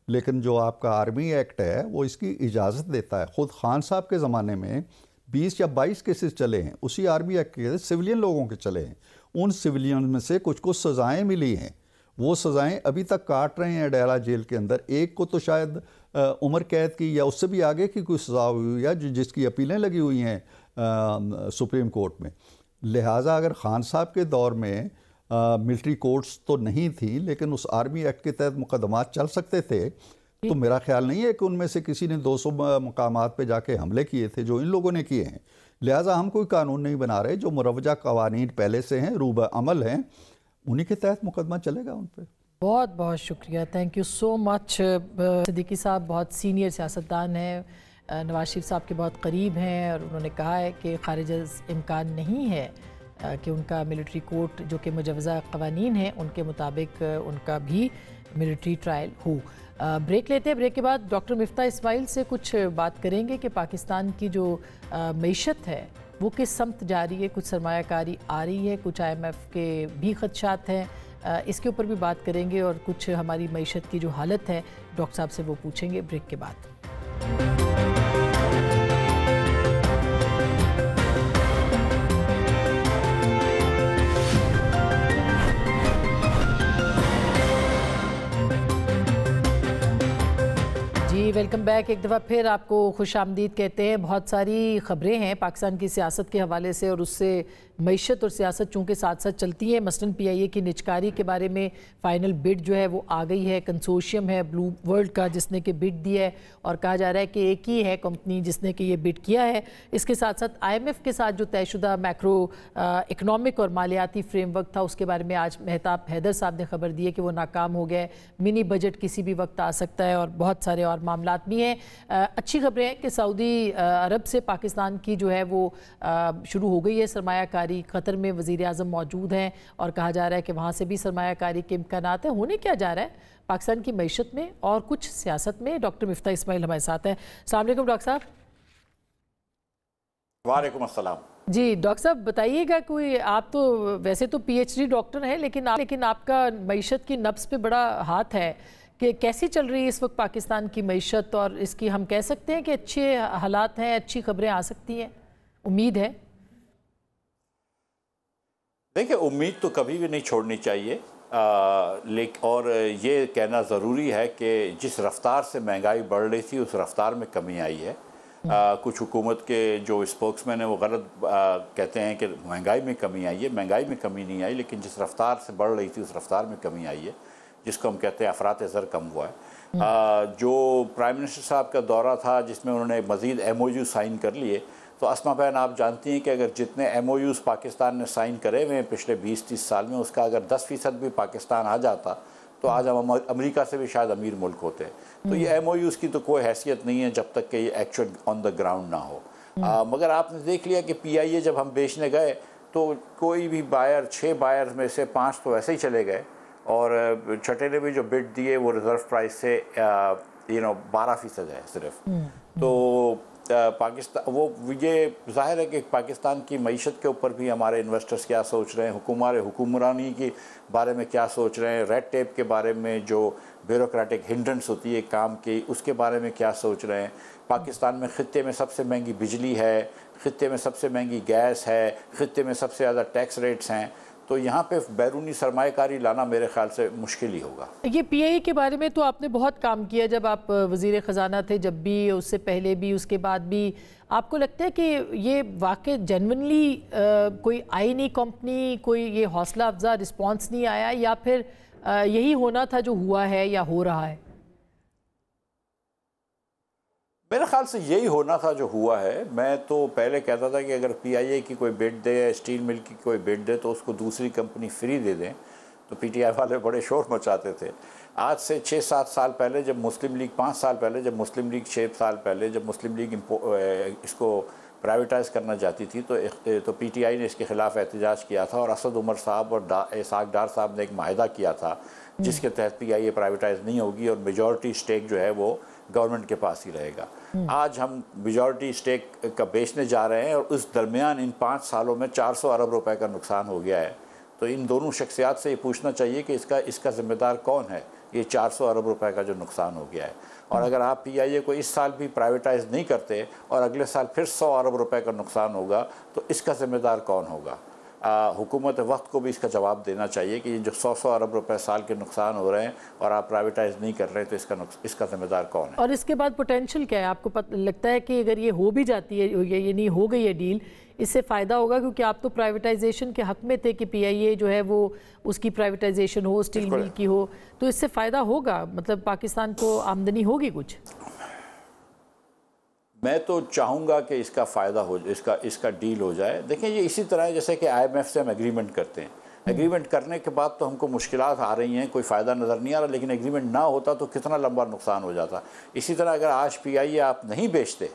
लेकिन जो आपका आर्मी एक्ट है वो इसकी इजाज़त देता है। ख़ुद खान साहब के ज़माने में 20 या 22 केसेस चले हैं, उसी आर्मी एक्ट के सिविलियन लोगों के चले हैं। उन सिविलियन में से कुछ सज़ाएँ मिली हैं, वो सज़ाएँ अभी तक काट रहे हैं डैला जेल के अंदर। एक को तो शायद उम्र कैद की या उससे भी आगे की कोई सज़ा हुई है जिसकी अपीलें लगी हुई हैं सुप्रीम कोर्ट में। लिहाजा अगर खान साहब के दौर में मिलिट्री कोर्ट्स तो नहीं थी, लेकिन उस आर्मी एक्ट के तहत मुकदमात चल सकते थे, तो मेरा ख्याल नहीं है कि उनमें से किसी ने 200 मकामात पे जाके हमले किए थे जो इन लोगों ने किए हैं। लिहाजा हम कोई कानून नहीं बना रहे, जो मुरवजा कवानीन पहले से हैं, रूब अमल हैं, उन्हीं के तहत मुकदमा चलेगा उन पर। बहुत बहुत शुक्रिया, thank you so much. Siddiqui साहब बहुत सीनियर सियासतदान हैं, नवाज शरीफ साहब के बहुत करीब हैं और उन्होंने कहा है कि खारिज इम्कान नहीं है कि उनका मिलिट्री कोर्ट जो कि मुजवज़ा क़वानीन हैं उनके मुताबिक उनका भी मिलिट्री ट्रायल हो। ब्रेक लेते हैं, ब्रेक के बाद डॉक्टर मिफ्ता इस्माइल से कुछ बात करेंगे कि पाकिस्तान की जो मईशत है वो किस समत जा रही है, कुछ सरमायाकारी आ रही है, कुछ IMF के भी खदशात हैं, इसके ऊपर भी बात करेंगे और कुछ हमारी मईशत की जो हालत है डॉक्टर साहब से वो पूछेंगे ब्रेक के बाद। Welcome back. एक दफ़ा फिर आपको खुश आमदीद कहते हैं। बहुत सारी ख़बरें हैं पाकिस्तान की सियासत के हवाले से और उससे मईशत और सियासत चूँकि साथ साथ चलती है। मसलन PIA की निजकारी के बारे में फ़ाइनल बिड जो है वो आ गई है। कंसोर्शियम है ब्लू वर्ल्ड का जिसने कि बिड दिया है और कहा जा रहा है कि एक ही है कंपनी जिसने कि ये बिड किया है। इसके साथ साथ IMF के साथ जो तयशुदा मैक्रो इकनॉमिक और मालियाती फ्रेमवर्क था उसके बारे में आज मेहताब हैदर साहब ने खबर दी है कि वो नाकाम हो गया है। मिनी बजट किसी भी वक्त आ सकता है और बहुत सारे और मामलात भी हैं। अच्छी खबरें हैं कि सऊदी अरब से पाकिस्तान की जो है वो शुरू हो गई है सरमायाकारी। कतर में वज़ीर आज़म मौजूद हैं और कहा जा रहा है कि वहाँ से भी सरमायाकारी के इम्कानात हैं। होने क्या जा रहा है पाकिस्तान की मईशत में और कुछ सियासत में, डॉक्टर मिफ्ता इस्माइल हमारे साथ हैं। अस्सलाम वालेकुम डॉक्टर साहब। वालेकुम अस्सलाम। जी डॉक्टर साहब बताइएगा, कोई आप तो वैसे तो PhD डॉक्टर हैं लेकिन आपका मईशत की नब्ज़ पे बड़ा हाथ है कि कैसी चल रही है इस वक्त पाकिस्तान की मईशत और इसकी हम कह सकते हैं कि अच्छे हालात हैं, अच्छी खबरें आ सकती हैं, उम्मीद है? देखिए, उम्मीद तो कभी भी नहीं छोड़नी चाहिए और ये कहना ज़रूरी है कि जिस रफ्तार से महंगाई बढ़ रही थी उस रफ्तार में कमी आई है। कुछ हुकूमत के जो स्पोक्समैन है वो गलत कहते हैं कि महंगाई में कमी आई है। महंगाई में कमी नहीं आई, लेकिन जिस रफ्तार से बढ़ रही थी उस रफ्तार में कमी आई है, जिसको हम कहते हैं अफरात ज़र कम हुआ है। जो प्राइम मिनिस्टर साहब का दौरा था जिसमें उन्होंने मज़ीद MOU साइन कर लिए, तो अस्मा बहन आप जानती हैं कि अगर जितने MOUs पाकिस्तान ने साइन करे हुए हैं पिछले 20-30 साल में, उसका अगर 10% भी पाकिस्तान आ जाता तो आज हम अमेरिका से भी शायद अमीर मुल्क होते। तो ये MOUs की तो कोई हैसियत नहीं है जब तक कि ये एक्चुअल ऑन द ग्राउंड ना हो। मगर आपने देख लिया कि PIA जब हम बेचने गए तो कोई भी बायर, 6 बायर में से 5 तो ऐसे ही चले गए, और छठे ने भी जो बिड दिए वो रिजर्व प्राइस से 12% है सिर्फ। तो पाकिस्तान वो ये ज़ाहिर है कि पाकिस्तान की मईशत के ऊपर भी हमारे इन्वेस्टर्स क्या सोच रहे हैं, हमारे हुक्मरानी के बारे में क्या सोच रहे हैं, रेड टेप के बारे में जो ब्यूरोक्रेटिक हिंड्रेंस होती है काम की, उसके बारे में क्या सोच रहे हैं। पाकिस्तान में खित्ते में सबसे महंगी बिजली है, खित्ते में सबसे महंगी गैस है, खित्ते में सबसे ज़्यादा टैक्स रेट्स हैं। तो यहाँ पे बैरूनी सरमाएकारी लाना मेरे ख्याल से मुश्किल ही होगा। ये PIA के बारे में तो आपने बहुत काम किया जब आप वज़ीर ख़जाना थे, जब भी, उससे पहले भी, उसके बाद भी। आपको लगता है कि ये वाकई जेन्युइनली कोई आई नहीं कंपनी, कोई ये हौसला अफजा रिस्पॉन्स नहीं आया, या फिर यही होना था जो हुआ है या हो रहा है? मेरे ख्याल से यही होना था जो हुआ है। मैं तो पहले कहता था कि अगर PIA की कोई बिड दे या स्टील मिल की कोई बिड दे तो उसको दूसरी कंपनी फ्री दे दें, तो PTI वाले बड़े शोर मचाते थे। आज से 6-7 साल पहले जब मुस्लिम लीग, 5 साल पहले जब मुस्लिम लीग, 6 साल पहले जब मुस्लिम लीग इसको प्राइवेटाइज़ करना चाहती थी तो PTI ने इसके ख़िलाफ़ एहतजाज किया था, और असद उमर साहब और इसाक डार साहब ने एक माहिदा किया था जिसके तहत PIA प्राइवेटाइज़ नहीं होगी और मेजॉरिटी स्टेक जो है वो गवर्नमेंट के पास ही रहेगा। आज हम मेजॉरिटी स्टेक का बेचने जा रहे हैं, और उस दरमियान इन 5 सालों में 400 अरब रुपए का नुकसान हो गया है। तो इन दोनों शख्सियात से ये पूछना चाहिए कि इसका ज़िम्मेदार कौन है, ये 400 अरब रुपए का जो नुकसान हो गया है। और अगर आप PIA को इस साल भी प्राइवेटाइज़ नहीं करते और अगले साल फिर 100 अरब रुपए का नुकसान होगा, तो इसका ज़िम्मेदार कौन होगा? हुकूमत वक्त को भी इसका जवाब देना चाहिए कि ये जो 100 अरब रुपए साल के नुकसान हो रहे हैं और आप प्राइवेटाइज नहीं कर रहे, तो इसका जिम्मेदार कौन है? और इसके बाद पोटेंशियल क्या है? आपको लगता है कि अगर ये हो भी जाती है, ये नहीं हो गई है डील, इससे फ़ायदा होगा? क्योंकि आप तो प्राइवेटाइजेशन के हक़ में थे कि PIA जो है वो उसकी प्राइवेटाइजेशन हो, स्टील मिल की हो, तो इससे फ़ायदा होगा? मतलब पाकिस्तान को आमदनी होगी कुछ? मैं तो चाहूँगा कि इसका फ़ायदा हो, इसका डील हो जाए। देखिए ये इसी तरह है जैसे कि IMF से हम एग्रीमेंट करते हैं। एग्रीमेंट करने के बाद तो हमको मुश्किलात आ रही हैं, कोई फ़ायदा नज़र नहीं आ रहा, लेकिन एग्रीमेंट ना होता तो कितना लंबा नुकसान हो जाता। इसी तरह अगर आज PIA आप नहीं बेचते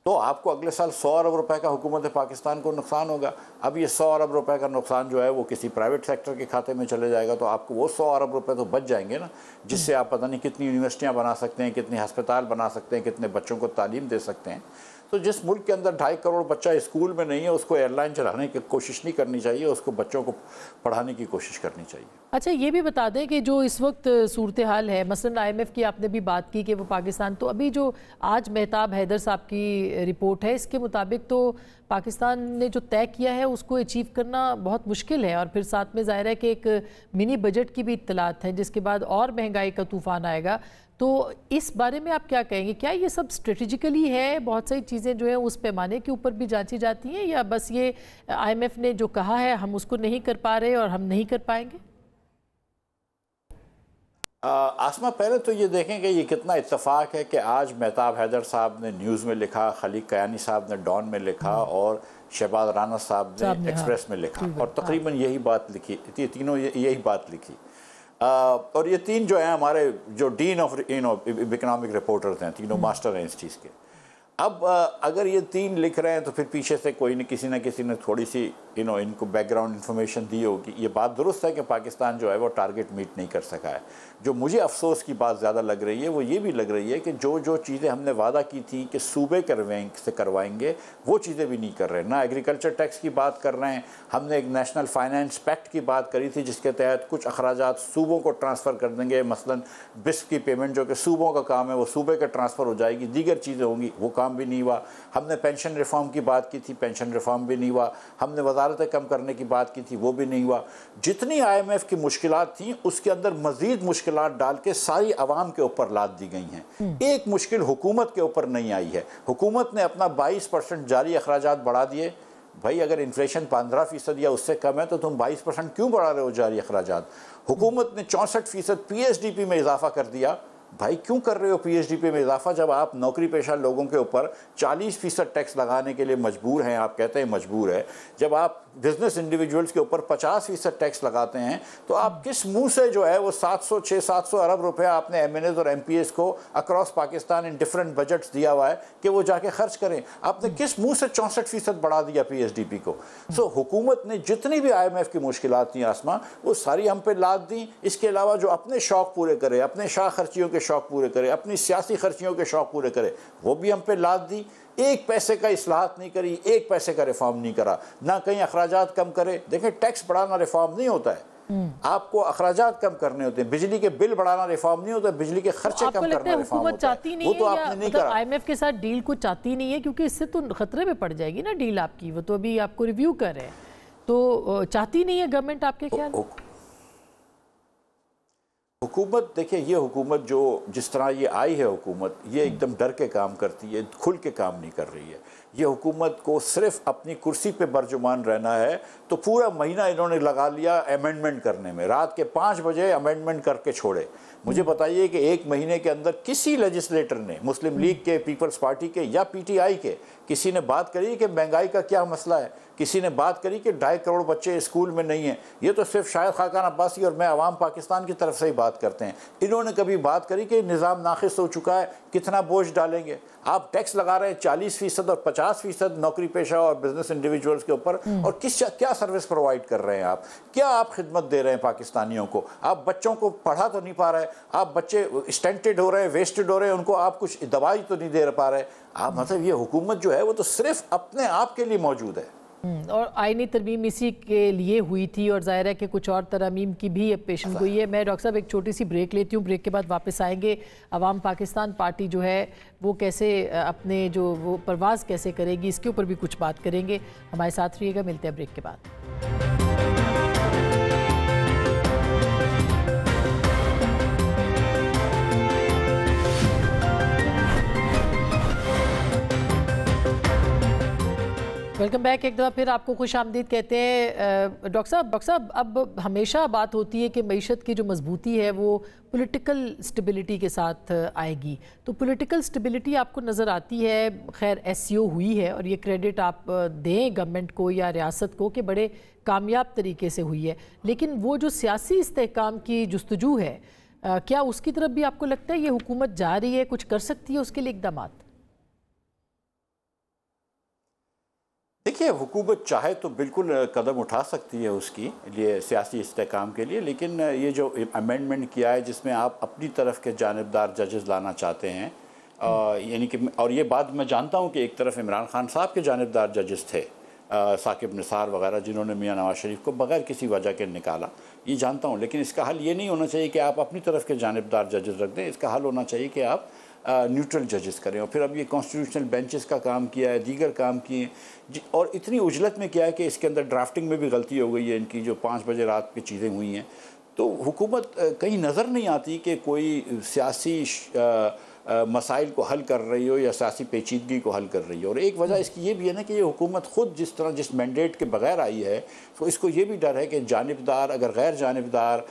तो आपको अगले साल 100 अरब रुपए का हुकूमत पाकिस्तान को नुकसान होगा। अब ये 100 अरब रुपए का नुकसान जो है वो किसी प्राइवेट सेक्टर के खाते में चले जाएगा, तो आपको वो 100 अरब रुपए तो बच जाएंगे ना, जिससे आप पता नहीं कितनी यूनिवर्सिटियां बना सकते हैं, कितने अस्पताल बना सकते हैं, कितने बच्चों को तालीम दे सकते हैं। तो जिस मुल्क के अंदर 2.5 करोड़ बच्चा स्कूल में नहीं है, उसको एयरलाइन चलाने की कोशिश नहीं करनी चाहिए, उसको बच्चों को पढ़ाने की कोशिश करनी चाहिए। अच्छा, ये भी बता दें कि जो इस वक्त सूरत हाल है, मसलन IMF की आपने भी बात की कि वो पाकिस्तान, तो अभी जो आज मेहताब हैदर साहब की रिपोर्ट है, इसके मुताबिक तो पाकिस्तान ने जो तय किया है उसको अचीव करना बहुत मुश्किल है, और फिर साथ में ज़ाहिर है कि एक मिनी बजट की भी इत्तलात है, जिसके बाद और महंगाई का तूफ़ान आएगा। तो इस बारे में आप क्या कहेंगे? क्या ये सब स्ट्रेटेजिकली है? बहुत सारी चीज़ें जो हैं उस पैमाने के ऊपर भी जांची जाती हैं, या बस ये IMF ने जो कहा है हम उसको नहीं कर पा रहे और हम नहीं कर पाएंगे? आसमा, पहले तो ये देखें कि ये कितना इत्तेफाक है कि आज मेहताब हैदर साहब ने न्यूज़ में लिखा, खलीक कयानी साहब ने डॉन में लिखा, और शहबाज राना साहब ने एक्सप्रेस में लिखा, और तकरीबन यही बात लिखी, ये तीनों यही बात लिखी। और ये तीन जो हैं हमारे जो डीन ऑफ इकोनॉमिक रिपोर्टर्स हैं, तीनों मास्टर हैं इस चीज़ के। अब अगर ये तीन लिख रहे हैं तो फिर पीछे से कोई किसी ने थोड़ी सी इनको बैकग्राउंड इन्फॉर्मेशन दी होगी। ये बात दुरुस्त है कि पाकिस्तान जो है वो टारगेट मीट नहीं कर सका है। जो मुझे अफसोस की बात ज़्यादा लग रही है वो ये भी लग रही है कि जो चीज़ें हमने वादा की थी कि सूबे से करवाएंगे, वो चीज़ें भी नहीं कर रहे। ना एग्रीकल्चर टैक्स की बात कर रहे हैं, हमने एक नेशनल फाइनेंस पैक्ट की बात करी थी जिसके तहत कुछ अखराजात सूबों को ट्रांसफ़र कर देंगे, मसलन बिस्क की पेमेंट जो कि सूबों का काम है वो सूबे का ट्रांसफ़र हो जाएगी, दीगर चीज़ें होंगी, वो काम काम भी नहीं हुआ। हमने पेंशन रिफॉर्म की बात की थी, पेंशन रिफॉर्म भी नहीं हुआ। हमने वजारतें कम करने की बात की थी, वो भी नहीं हुआ। जितनी IMF की मुश्किलात थी उसके अंदर मजीद मुश्किलात डाल के सारी आवाम के ऊपर लाद दी गई हैं। एक मुश्किल हुकूमत के ऊपर नहीं आई है। हुकूमत ने अपना 22% जारी अखराजात बढ़ा दिए। भाई अगर इन्फ्लेशन 15% या उससे कम है तो तुम 22% क्यों बढ़ा रहे हो जारी अखराजात? हुकूमत ने 64% PSDP में इजाफा कर दिया। भाई क्यों कर रहे हो PSDP में इजाफा जब आप नौकरी पेशा लोगों के ऊपर 40% टैक्स लगाने के लिए मजबूर हैं? आप कहते हैं मजबूर है। जब आप बिजनेस इंडिविजुअल्स के ऊपर 50% टैक्स लगाते हैं तो आप किस मुंह से जो है वो 600-700 अरब रुपया आपने MNAs और MPAs को across Pakistan in different budgets दिया हुआ है कि वो जाके खर्च करें? आपने किस मुंह से 64% बढ़ा दिया PSDP को? सो हुकूमत ने जितनी भी IMF की मुश्किलात थी आसमा, वो सारी हम पे लाद दी। इसके अलावा जो अपने शौक पूरे करे, अपने शाह खर्चियों के शौक पूरे करे, अपनी सियासी खर्चियों के शौक पूरे करे, वो भी हम पे लाद दी। एक पैसे का इस्लाहात नहीं करी, एक पैसे का रिफॉर्म नहीं करा, ना कहीं अखराजात कम करे। देखें, टैक्स बढ़ाना रिफॉर्म नहीं होता है। आपको अखराजात कम करने होते हैं। बिजली के बिल बढ़ाना रिफॉर्म नहीं होता, बिजली के खर्चे कम करना रिफॉर्म होता है। वो तो आपने नहीं करा। IMF के साथ डील को चाहती नहीं है क्योंकि इससे तो खतरे में पड़ जाएगी ना डील आपकी। वो तो अभी आपको रिव्यू कर रहे हैं, तो चाहती नहीं है गवर्नमेंट, आपके ख्याल? हुकूमत देखिए, ये हुकूमत जो जिस तरह ये आई है, हुकूमत ये एकदम डर के काम करती है, खुल के काम नहीं कर रही है। ये हुकूमत को सिर्फ अपनी कुर्सी पे बरजुमान रहना है। तो पूरा महीना इन्होंने लगा लिया अमेंडमेंट करने में। रात के 5 बजे अमेंडमेंट करके छोड़े। मुझे बताइए कि एक महीने के अंदर किसी लेजिस्लेटर ने, मुस्लिम लीग के, पीपल्स पार्टी के या PTI के, किसी ने बात करी कि महंगाई का क्या मसला है? किसी ने बात करी कि 2.5 करोड़ बच्चे स्कूल में नहीं हैं? ये तो सिर्फ शायद खाकान अब्बासी और मैं अवाम पाकिस्तान की तरफ से ही बात करते हैं। इन्होंने कभी बात करी कि निज़ाम नाक़िस हो चुका है, कितना बोझ डालेंगे? आप टैक्स लगा रहे हैं 40% और 50% नौकरी पेशा और बिजनेस इंडिविजुअल्स के ऊपर, और क्या सर्विस प्रोवाइड कर रहे हैं आप? क्या आप खिदमत दे रहे हैं पाकिस्तानियों को? आप बच्चों को पढ़ा तो नहीं पा रहे, आप बच्चे स्टेंटेड हो रहे हैं, वेस्टेड हो रहे हैं, उनको आप कुछ दवाई तो नहीं दे पा रहे आप। मतलब ये हुकूमत जो है वो तो सिर्फ अपने आप के लिए मौजूद है। और आईनी तरमीम इसी के लिए हुई थी, और ज़ाहिर है कि कुछ और तरमीम की भी पेशन गोई है। मैं डॉक्टर साहब एक छोटी सी ब्रेक लेती हूँ, ब्रेक के बाद वापस आएंगे। अवाम पाकिस्तान पार्टी जो है वो कैसे अपने जो वो परवाज़ कैसे करेगी, इसके ऊपर भी कुछ बात करेंगे। हमारे साथ रहिएगा, मिलते हैं ब्रेक के बाद। Welcome back. एक दफ़ा फिर आपको खुश आमदीद कहते हैं। डॉक्टर साहब अब हमेशा बात होती है कि मईशत की जो मजबूती है वो पॉलिटिकल स्टेबिलिटी के साथ आएगी। तो पॉलिटिकल स्टेबिलिटी आपको नज़र आती है? खैर SCO हुई है और ये क्रेडिट आप दें गवर्नमेंट को या रियासत को कि बड़े कामयाब तरीके से हुई है, लेकिन वो जो सियासी इस्तेहकाम की जुस्तजू है, क्या उसकी तरफ भी आपको लगता है ये हुकूमत जा रही है? कुछ कर सकती है उसके लिए इक़दाम? देखिए, हुकूमत चाहे तो बिल्कुल कदम उठा सकती है उसकी लिए, सियासी इस्तेहकाम के लिए, लेकिन ये जो अमेंडमेंट किया है जिसमें आप अपनी तरफ के जानिबदार जजेस लाना चाहते हैं, यानी कि, और ये बात मैं जानता हूँ कि एक तरफ इमरान खान साहब के जानिबदार जजेस थे, साकिब निसार वगैरह, जिन्होंने मियां नवाज शरीफ को बगैर किसी वजह के निकाला, ये जानता हूँ। लेकिन इसका हल ये नहीं होना चाहिए कि आप अपनी तरफ के जानिबदार जजेस रख दें। इसका हल होना चाहिए कि आप न्यूट्रल जजेस करें। और फिर अब ये कॉन्स्टिट्यूशनल बेंचेस का काम किया है, दीगर काम किए, और इतनी उजलत में किया है कि इसके अंदर ड्राफ्टिंग में भी गलती हो गई है इनकी, जो 5 बजे रात की चीज़ें हुई हैं। तो हुकूमत कहीं नज़र नहीं आती कि कोई सियासी मसाइल को हल कर रही हो या सियासी पेचीदगी को हल कर रही हो। और एक वजह इसकी ये भी है ना कि ये हुकूमत ख़ुद जिस मैंडेट के बगैर आई है, तो इसको ये भी डर है कि जानिबदार, अगर गैर जानिबदार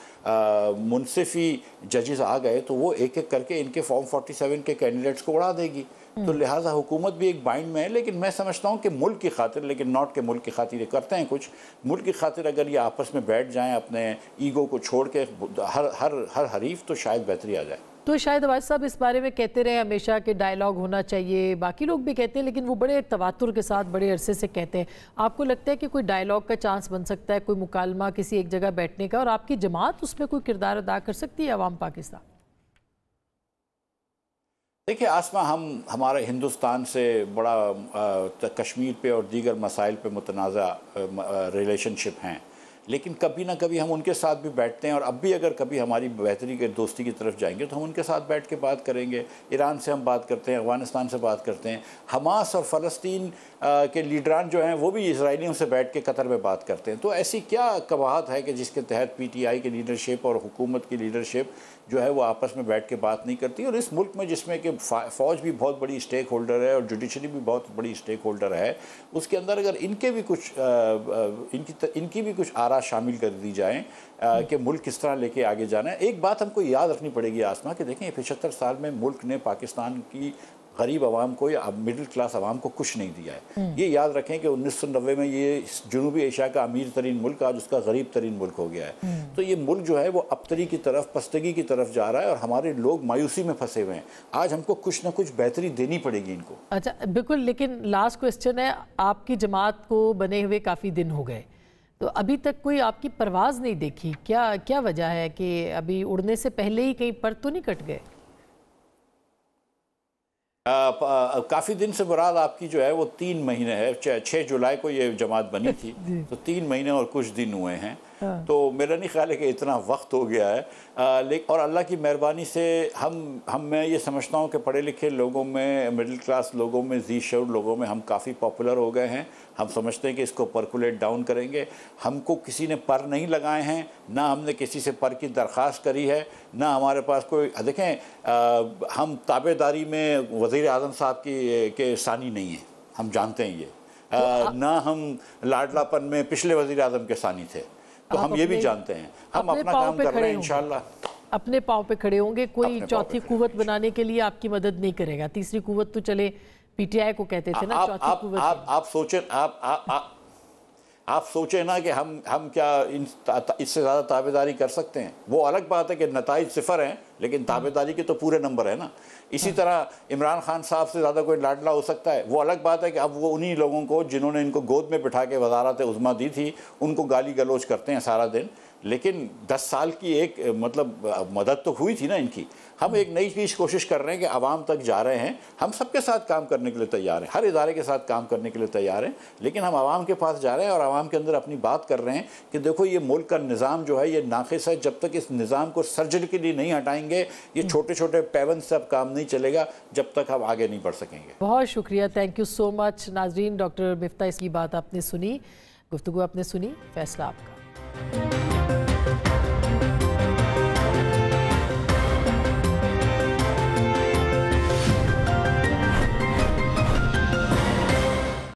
मुनसिफी जजेस आ गए तो वो एक एक करके इनके फॉर्म 47 के कैंडिडेट्स को उड़ा देगी। तो लिहाजा हुकूमत भी एक बाइंड में है। लेकिन मैं समझता हूँ कि मुल्क की खातिर, लेकिन नॉट के मुल्क की खातिर ये करते हैं कुछ, मुल्क की खातिर अगर ये आपस में बैठ जाएँ अपने ईगो को छोड़ के हर हरीफ, तो शायद बेहतरी आ जाए। तो शायद अवाज साहब इस बारे में कहते रहे हमेशा कि डायलॉग होना चाहिए, बाकी लोग भी कहते हैं, लेकिन वो बड़े तवातुर के साथ बड़े अरसे से कहते हैं। आपको लगता है कि कोई डायलॉग का चांस बन सकता है, कोई मुकालमा किसी एक जगह बैठने का, और आपकी जमात उसमें कोई किरदार अदा कर सकती है अवाम पाकिस्तान? देखिए आसमा, हमारे हिंदुस्तान से बड़ा कश्मीर पे और दीगर मसाइल पे मुतनाज़ा रिलेशनशिप हैं, लेकिन कभी ना कभी हम उनके साथ भी बैठते हैं, और अब भी अगर कभी हमारी बेहतरी के दोस्ती की तरफ जाएंगे तो हम उनके साथ बैठ के बात करेंगे। ईरान से हम बात करते हैं, अफगानिस्तान से बात करते हैं, हमास और फ़लस्तीन के लीडरान जो हैं वो भी इसराइलियों से बैठ के कतर में बात करते हैं। तो ऐसी क्या कवाहत है कि जिसके तहत PTI की लीडरशिप और हुकूमत की लीडरशिप जो है वो आपस में बैठ के बात नहीं करती। और इस मुल्क में जिसमें कि फ़ौज भी बहुत बड़ी स्टेक होल्डर है और जुडिशरी भी बहुत बड़ी स्टेक होल्डर है, उसके अंदर अगर इनके भी कुछ इनकी भी कुछ आरा शामिल कर दी जाएँ कि मुल्क किस तरह लेके आगे जाना है। एक बात हमको याद रखनी पड़ेगी आसमा, कि देखें 75 साल में मुल्क ने पाकिस्तान की गरीब आवाम को या मिडिल क्लास आवाम को कुछ नहीं दिया है। ये याद रखें कि 1990 में ये जनूबी एशिया का अमीर तरीन मुल्क आज उसका गरीब तरीन मुल्क हो गया है। तो ये मुल्क जो है वो अबतरी की तरफ, पस्तगी की तरफ जा रहा है और हमारे लोग मायूसी में फंसे हुए हैं। आज हमको कुछ ना कुछ बेहतरी देनी पड़ेगी इनको। अच्छा, बिल्कुल। लेकिन लास्ट क्वेश्चन है, आपकी जमात को बने हुए काफ़ी दिन हो गए, तो अभी तक कोई आपकी परवाज़ नहीं देखी, क्या वजह है कि अभी उड़ने से पहले ही कहीं पर तो नहीं कट गए? काफ़ी दिन से मुराद आपकी जो है वो 3 महीने है। 6 जुलाई को ये जमात बनी थी तो 3 महीने और कुछ दिन हुए हैं। तो मेरा नहीं ख्याल है कि इतना वक्त हो गया है। लेकिन और अल्लाह की मेहरबानी से मैं ये समझता हूँ कि पढ़े लिखे लोगों में, मिडिल क्लास लोगों में, जी शऊर लोगों में हम काफ़ी पॉपुलर हो गए हैं। हम समझते हैं कि इसको परकुलेट डाउन करेंगे। हमको किसी ने पर नहीं लगाए हैं, ना हमने किसी से पर की दरख्वास्त करी है, ना हमारे पास कोई। देखें, हम ताबेदारी में वज़ीर आज़म साहब के सानी नहीं हैं, हम जानते हैं ये। ना हम लाडलापन में पिछले वज़ीर आज़म के सानी थे, तो हम ये भी जानते हैं। हम अपना काम कर रहे हैं, इंशाल्लाह अपने पाँव पे खड़े होंगे। कोई चौथी कुव्वत बनाने के लिए आपकी मदद नहीं करेगा। तीसरी कुव्वत तो चले PTI को कहते थे ना, चौथी कुव्वत। आप सोचें ना कि हम क्या इससे ज़्यादा ताबेदारी कर सकते हैं। वो अलग बात है कि नताइज सिफर हैं, लेकिन ताबेदारी के तो पूरे नंबर है ना। इसी तरह इमरान खान साहब से ज़्यादा कोई लाडला हो सकता है। वो अलग बात है कि अब वो उन्हीं लोगों को जिन्होंने इनको गोद में बिठा के वज़ारत उज़्मा दी थी उनको गाली गलोच करते हैं सारा दिन। लेकिन 10 साल की एक मतलब मदद तो हुई थी ना इनकी। हम एक नई चीज़ कोशिश कर रहे हैं कि आवाम तक जा रहे हैं। हम सबके साथ काम करने के लिए तैयार हैं, हर इदारे के साथ काम करने के लिए तैयार हैं, लेकिन हम आवाम के पास जा रहे हैं और आवाम के अंदर अपनी बात कर रहे हैं कि देखो ये मुल्क का निज़ाम जो है ये नाक़िस है। जब तक इस निज़ाम को सर्जिकली नहीं हटाएंगे, ये छोटे छोटे पैवन से अब काम नहीं चलेगा, जब तक हम आगे नहीं बढ़ सकेंगे। बहुत शुक्रिया, थैंक यू सो मच। नाजरीन, डॉक्टर मिफ्ता इसकी बात आपने सुनी, गुफ्तगू आपने सुनी, फैसला आपका।